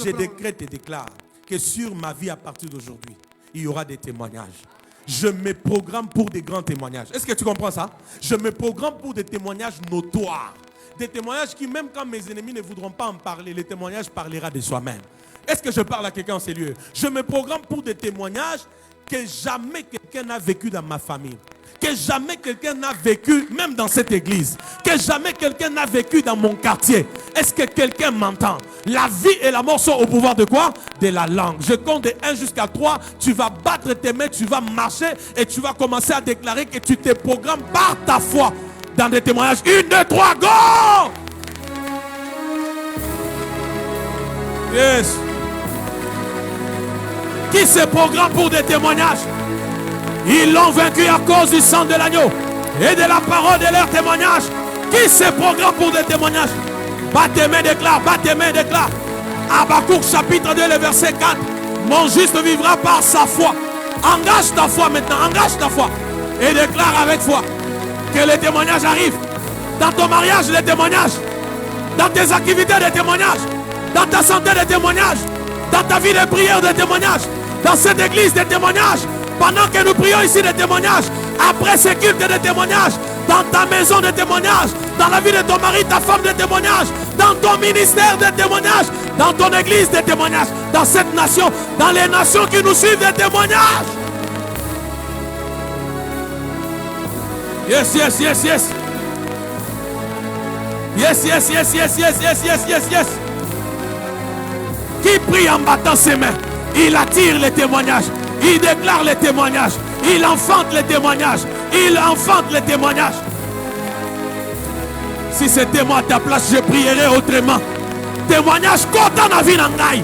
je décrète et déclare que sur ma vie à partir d'aujourd'hui, il y aura des témoignages. Je me programme pour des grands témoignages. Est-ce que tu comprends ça? Je me programme pour des témoignages notoires. Des témoignages qui, même quand mes ennemis ne voudront pas en parler, le témoignage parlera de soi-même. Est-ce que je parle à quelqu'un en ces lieux? Je me programme pour des témoignages que jamais quelqu'un n'a vécu dans ma famille. Que jamais quelqu'un n'a vécu, même dans cette église. Que jamais quelqu'un n'a vécu dans mon quartier. Est-ce que quelqu'un m'entend? La vie et la mort sont au pouvoir de quoi? De la langue. Je compte de 1 jusqu'à 3. Tu vas battre tes mains, tu vas marcher et tu vas commencer à déclarer que tu te programmes par ta foi. Dans des témoignages. 1, 2, 3, go! Yes. Qui se programme pour des témoignages? Ils l'ont vaincu à cause du sang de l'agneau et de la parole de leur témoignage. Qui se programme pour des témoignages? Bat tes mains, déclare, bat tes mains, déclare. Habakkuk chapitre 2, le verset 4. Mon juste vivra par sa foi. Engage ta foi maintenant, engage ta foi. Et déclare avec foi que les témoignages arrivent. Dans ton mariage, les témoignages. Dans tes activités, des témoignages. Dans ta santé, des témoignages. Dans ta vie de prière, des témoignages. Dans cette église, des témoignages. Pendant que nous prions ici, des témoignages. Après ce culte, des témoignages. Dans ta maison, des témoignages. Dans la vie de ton mari, ta femme, des témoignages. Dans ton ministère, des témoignages. Dans ton église, des témoignages. Dans cette nation, dans les nations qui nous suivent, des témoignages. Yes, yes, yes, yes. Yes, yes, yes, yes, yes, yes, yes, yes, yes. Qui prie en battant ses mains? Il attire les témoignages. Il déclare les témoignages. Il enfante les témoignages. Il enfante les témoignages. Si c'était moi à ta place, je prierais autrement. Témoignage kota na vie na ngai.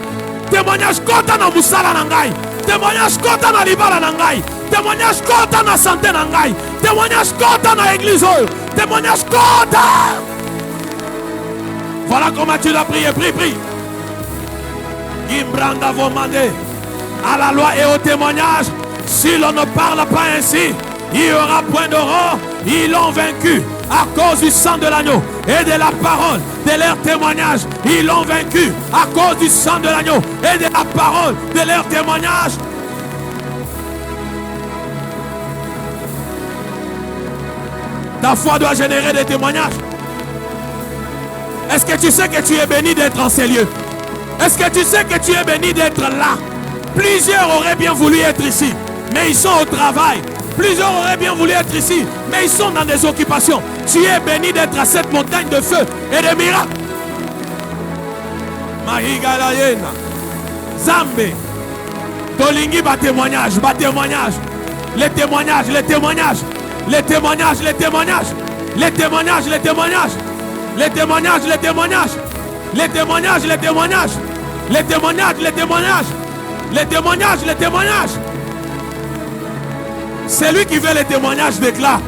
Témoignage kota na musala na ngai. Témoignage kota na libala na ngai. Témoignage kota na santé na ngai. Témoignage kota na église. Témoignage kota. Voilà comment tu dois prier. Prie, prie. Imbranda vos mandés à la loi et au témoignage. Si l'on ne parle pas ainsi, Il n'y aura point d'aurore. Ils l'ont vaincu à cause du sang de l'agneau et de la parole de leur témoignage. Ils l'ont vaincu à cause du sang de l'agneau et de la parole de leur témoignage. Ta foi doit générer des témoignages. Est-ce que tu sais que tu es béni d'être en ces lieux? Est-ce que tu sais que tu es béni d'être là? Plusieurs auraient bien voulu être ici, mais ils sont au travail. Plusieurs auraient bien voulu être ici, mais ils sont dans des occupations. Tu es béni d'être à cette montagne de feu et de miracles. Mahigalayena, Zambé, Tolingi, bas témoignage, bas témoignage. Les témoignages, les témoignages, les témoignages, les témoignages, les témoignages, les témoignages, les témoignages, les témoignages, les témoignages, les témoignages, les témoignages, les témoignages, les témoignages, les témoignages. C'est lui qui veut les témoignages déclare.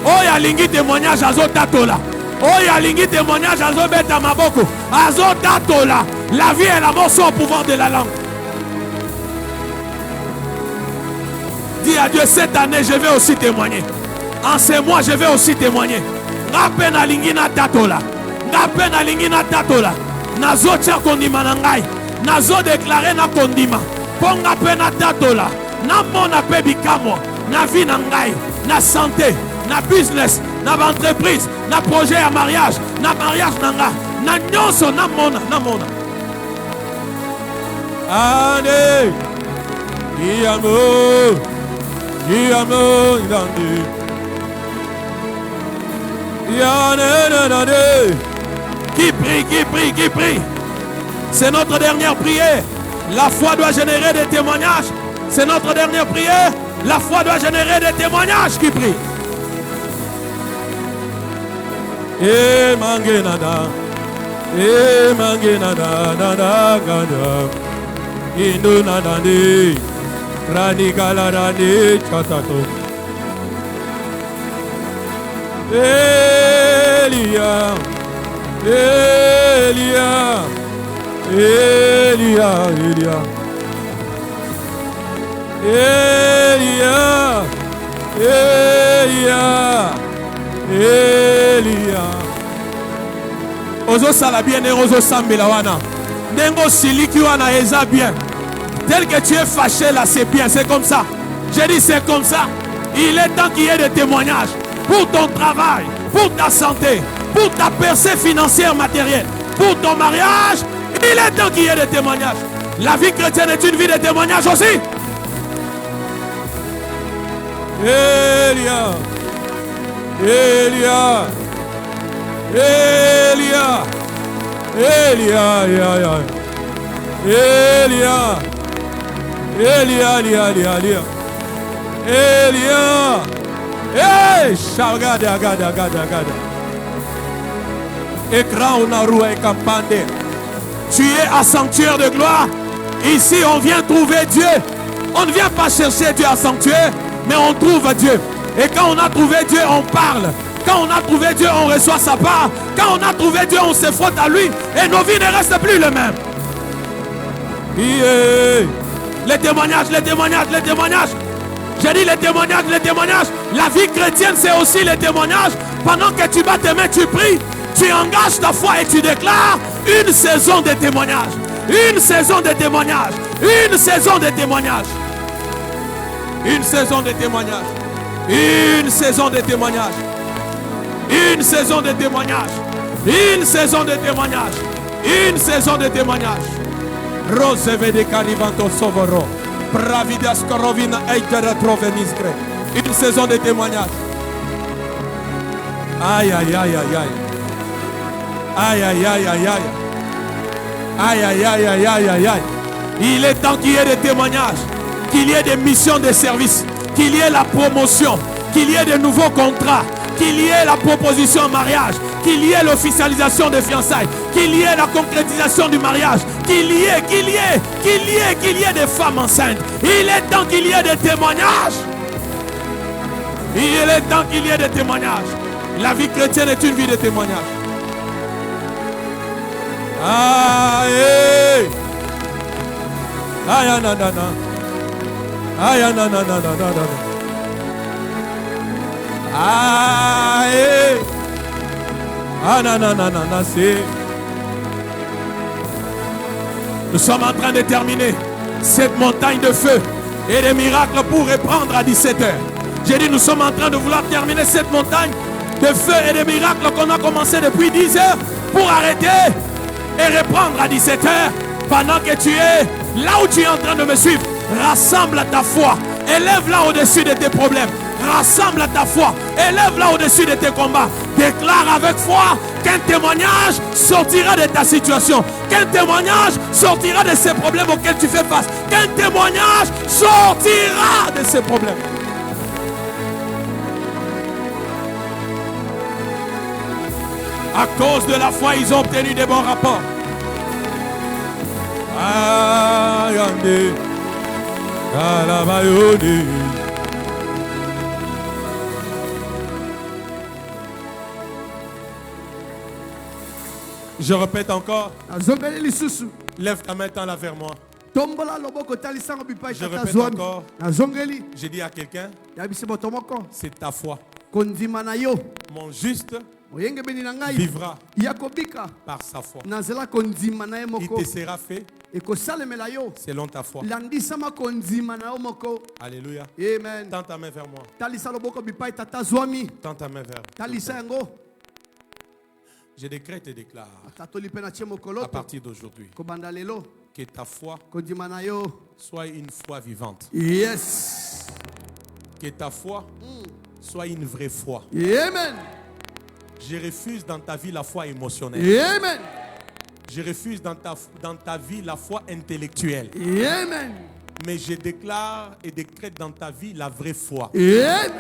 Oh, ya lingi témoignage azo tatola. Oh, ya lingi témoignage azo beta maboko. Azo tatola. La vie et la mort sont au pouvoir de la langue. Dis à Dieu, cette année, je vais aussi témoigner. En ces mois, je vais aussi témoigner. Rapena lingi na tatola. Rapena lingi na tatola. Nazo tia kondima nangai. Nazo déclarer na kondima. Ponga pena tatola. Na mona pe bikamo. Na vie na ngai, na santé, na business, na entreprise, na projet à mariage, na mariage nanga, na nyonso na mona, na mona. Ane, Yamo, Yamo, Yande, Yane, qui prie, qui prie, qui prie. C'est notre dernière prière. La foi doit générer des témoignages. C'est notre dernière prière. La foi doit générer des témoignages qui prient. E mangenada, e mangenada, nada gada, inu nada ni, radicala radi chatato. Elia, Elia, Elia, Elia. Elia, Elia, Elia. Ozo salabien et ozo sambela wana. Nengo siliki wana eza bien. Tel que tu es fâché là, c'est bien, c'est comme ça. J'ai dit c'est comme ça. Il est temps qu'il y ait des témoignages pour ton travail, pour ta santé, pour ta percée financière matérielle, pour ton mariage. Il est temps qu'il y ait des témoignages. La vie chrétienne est une vie de témoignages aussi. Elia, Elia, Elia, Elia, Elia, Elia, Elia, Elia, Elia, Elia, eh, Shagada, Gada, Gada, Gada. Écran on a roué campande. Tu es à sanctuaire de gloire. Ici, on vient trouver Dieu. On ne vient pas chercher Dieu à sanctuaire, mais on trouve Dieu. Et quand on a trouvé Dieu, on parle. Quand on a trouvé Dieu, on reçoit sa part. Quand on a trouvé Dieu, on se frotte à lui. Et nos vies ne restent plus les mêmes. Yeah. Les témoignages, les témoignages, les témoignages. J'ai dit les témoignages, les témoignages. La vie chrétienne, c'est aussi les témoignages. Pendant que tu bats tes mains, tu pries. Tu engages ta foi et tu déclares une saison de témoignages. Une saison de témoignages. Une saison de témoignages. Une saison de témoignages. Une saison de témoignages. Une saison de témoignages. Une saison de témoignages. Une saison de témoignages. Rose vede canivanto sovoro. Pravidas corovina eitera troveniscre. Une saison de témoignages. Aïe aïe aïe aïe aïe. Aïe aïe aïe aïe aïe. Aïe aïe aïe aïe aïe aïe aïe. Il est temps qu'il y ait des témoignages, qu'il y ait des missions de service, qu'il y ait la promotion, qu'il y ait de nouveaux contrats, qu'il y ait la proposition en mariage, qu'il y ait l'officialisation des fiançailles, qu'il y ait la concrétisation du mariage, qu'il y ait des femmes enceintes. Il est temps qu'il y ait des témoignages. Il est temps qu'il y ait des témoignages. La vie chrétienne est une vie de témoignages. Aïe, aïe, nanana, aïe, nanana, nanana, Ah, eh. Ah, non, c'est. Nous sommes en train de terminer cette montagne de feu et des miracles pour reprendre à 17h. J'ai dit, nous sommes en train de vouloir terminer cette montagne de feu et de miracles qu'on a commencé depuis 10h pour arrêter et reprendre à 17h. Pendant que tu es là où tu es en train de me suivre, rassemble ta foi, élève-la au-dessus de tes problèmes. Rassemble ta foi, élève-la au-dessus de tes combats. Déclare avec foi qu'un témoignage sortira de ta situation, qu'un témoignage sortira de ces problèmes auxquels tu fais face, qu'un témoignage sortira de ces problèmes. À cause de la foi, ils ont obtenu des bons rapports. Ah, yande, kalabayone. Je répète encore. Lève ta main, tends-la vers moi. Je répète encore. J'ai dit à quelqu'un, c'est ta foi. Mon juste vivra par sa foi. Il te sera fait selon ta foi. Alléluia. Amen. Tends ta main vers moi. Tends ta main vers moi. Je décrète et déclare à partir d'aujourd'hui que ta foi soit une foi vivante. Yes. Que ta foi soit une vraie foi. Amen. Je refuse dans ta vie la foi émotionnelle. Amen. Je refuse dans ta vie la foi intellectuelle. Amen. Mais je déclare et décrète dans ta vie la vraie foi. Amen.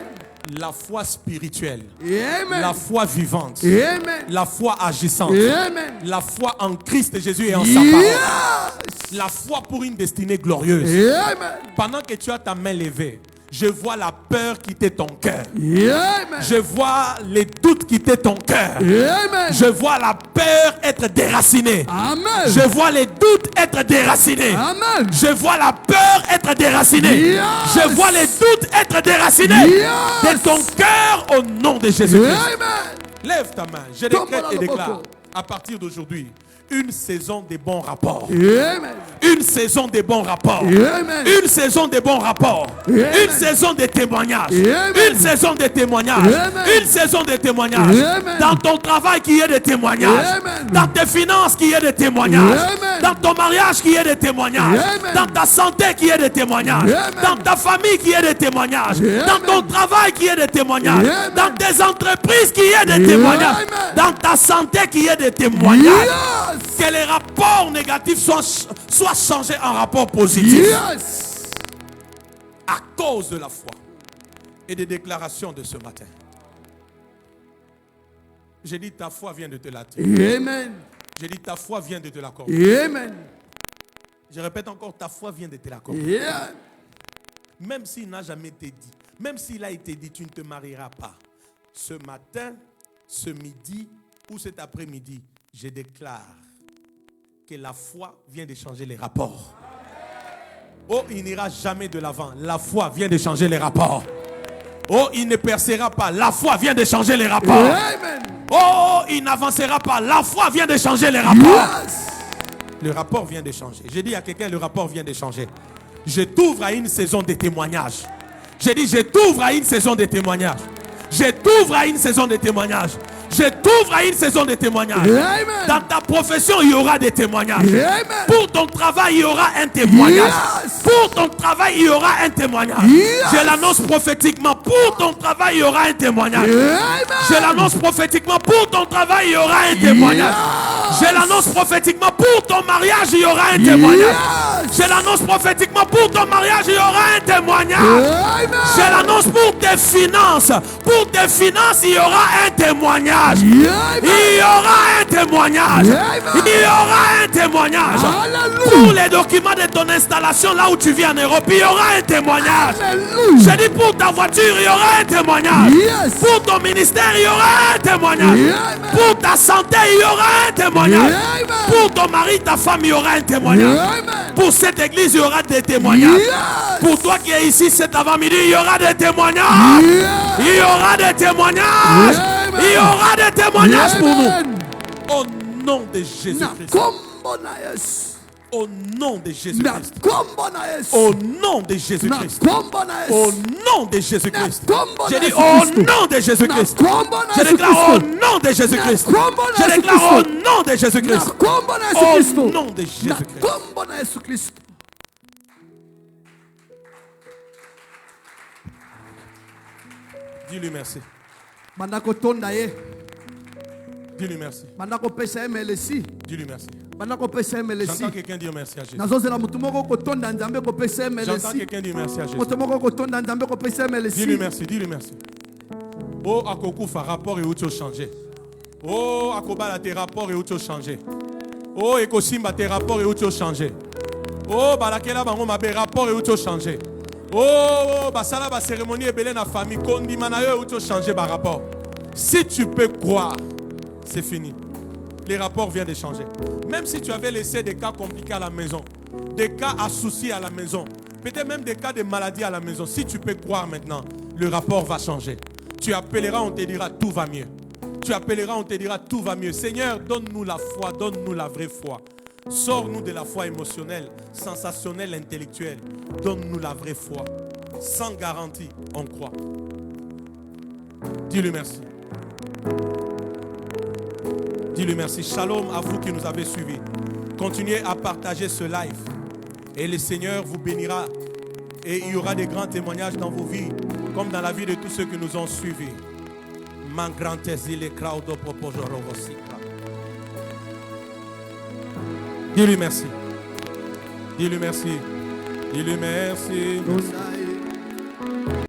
La foi spirituelle. Amen. La foi vivante. Amen. La foi agissante. Amen. La foi en Christ Jésus et en sa parole. La foi pour une destinée glorieuse. Amen. Pendant que tu as ta main levée, je vois la peur quitter ton cœur. Amen. Je vois les doutes quitter ton cœur. Amen. Je vois la peur être déracinée. Amen. Je vois les doutes être déracinés. Amen. Je vois la peur être déracinée. Yes. Je vois les doutes être déracinés. Yes. De ton cœur au nom de Jésus-Christ. Amen. Lève ta main. Je décrète et déclare à partir d'aujourd'hui une saison des bons rapports. Amen. Une saison des bons rapports. Amen. Une saison des bons rapports. Amen. Une saison de témoignages. Amen. Une saison de témoignages. Amen. Une saison de témoignages. Amen. Dans ton travail qui est de témoignages. Amen. Dans tes finances qui est de témoignages. Amen. Dans ton mariage qui est de témoignages. Amen. Dans ta santé qui est de témoignages. Amen. Dans ta famille qui est de témoignages. Amen. Dans ton travail qui est de témoignages. Amen. Dans tes entreprises qui est de témoignages. Amen. Dans ta santé qui est de témoignages. Yes. Que les rapports négatifs soient changés en rapports positifs. Yes. À cause de la foi et des déclarations de ce matin. J'ai dit ta foi vient de te l'attribuer. Amen. J'ai dit ta foi vient de te l'accorder. Amen. Je répète encore, ta foi vient de te l'accorder. Yeah. Même s'il n'a jamais été dit, même s'il a été dit, tu ne te marieras pas. Ce matin, ce midi ou cet après-midi, je déclare que la foi vient de changer les rapports. Oh, il n'ira jamais de l'avant. La foi vient de changer les rapports. Oh, il ne percera pas. La foi vient de changer les rapports. Amen. Oh, il n'avancera pas. La foi vient de changer les rapports. Yes. Le rapport vient de changer. J'ai dit à quelqu'un, le rapport vient de changer. Je t'ouvre à une saison de témoignages. J'ai dit, je t'ouvre à une saison de témoignages. Je t'ouvre à une saison de témoignages. Je t'ouvre à une saison de témoignages. Amen. Dans ta profession, il y aura des témoignages. Amen. Pour ton travail, il y aura un témoignage. Yes. Pour ton travail, il y aura un témoignage. Yes. Je l'annonce prophétiquement. Pour ton travail, il y aura un témoignage. Amen. Je l'annonce prophétiquement. Pour ton travail, il y aura un témoignage. Yes. Je l'annonce prophétiquement. Pour ton mariage, il y aura un témoignage. Yes. Je l'annonce prophétiquement. Pour ton mariage, il y aura un témoignage. Amen. Je l'annonce pour tes finances. Pour tes finances, il y aura un témoignage. Amen. Il y aura un témoignage. Amen. Il y aura un témoignage. Alléluia. Pour les documents de ton installation, là où tu vis en Europe, il y aura un témoignage. Alléluia. Je dis pour ta voiture, il y aura un témoignage. Yes. Pour ton ministère, il y aura un témoignage. Amen. Pour ta santé, il y aura un témoignage. témoignage. Amen. Pour ton mari, ta femme, il y aura un témoignage. Amen. Pour cette église, il y aura des témoignages. Yes. Pour toi qui es ici cet avant-midi, il y aura des témoignages. Yes. Il y aura des témoignages. Amen. Il y aura des témoignages pour Amen. nous. Au nom de Jésus-Christ. Au nom de Jésus-Christ. Au nom de Jésus-Christ. Au nom de Jésus-Christ. J'ai dit au nom de Jésus-Christ. Je déclare au nom de Jésus-Christ. Je déclare au nom de Jésus-Christ. Au nom de Jésus-Christ. Dis-lui merci. Dis-lui merci. Dis-lui merci. J'entends quelqu'un dire merci à Jésus. J'entends quelqu'un dire merci à Jésus. Dis-lui merci, dis-lui merci. Oh, Akokoufa, rapport et où tu as changé. Oh, Akobala, tes rapports et où tu as changé. Oh, Ekosimba, tes rapports et où tu as changé. Oh, Balakela, Bango, ma rapport et où tu as changé. Oh, Basala, ba cérémonie et belé na famille, Kondi, Manayo, où tu as changé par rapport. Si tu peux croire, c'est fini. Les rapports viennent de changer. Même si tu avais laissé des cas compliqués à la maison, des cas associés à la maison, peut-être même des cas de maladie à la maison, si tu peux croire maintenant, le rapport va changer. Tu appelleras, on te dira tout va mieux. Tu appelleras, on te dira tout va mieux. Seigneur, donne-nous la foi, donne-nous la vraie foi. Sors-nous de la foi émotionnelle, sensationnelle, intellectuelle. Donne-nous la vraie foi. Sans garantie, on croit. Dis-lui merci. Dis-lui merci. Shalom à vous qui nous avez suivis. Continuez à partager ce live. Et le Seigneur vous bénira. Et il y aura des grands témoignages dans vos vies, comme dans la vie de tous ceux qui nous ont suivis. Dis-lui merci. Dis-lui merci. Dis-lui merci.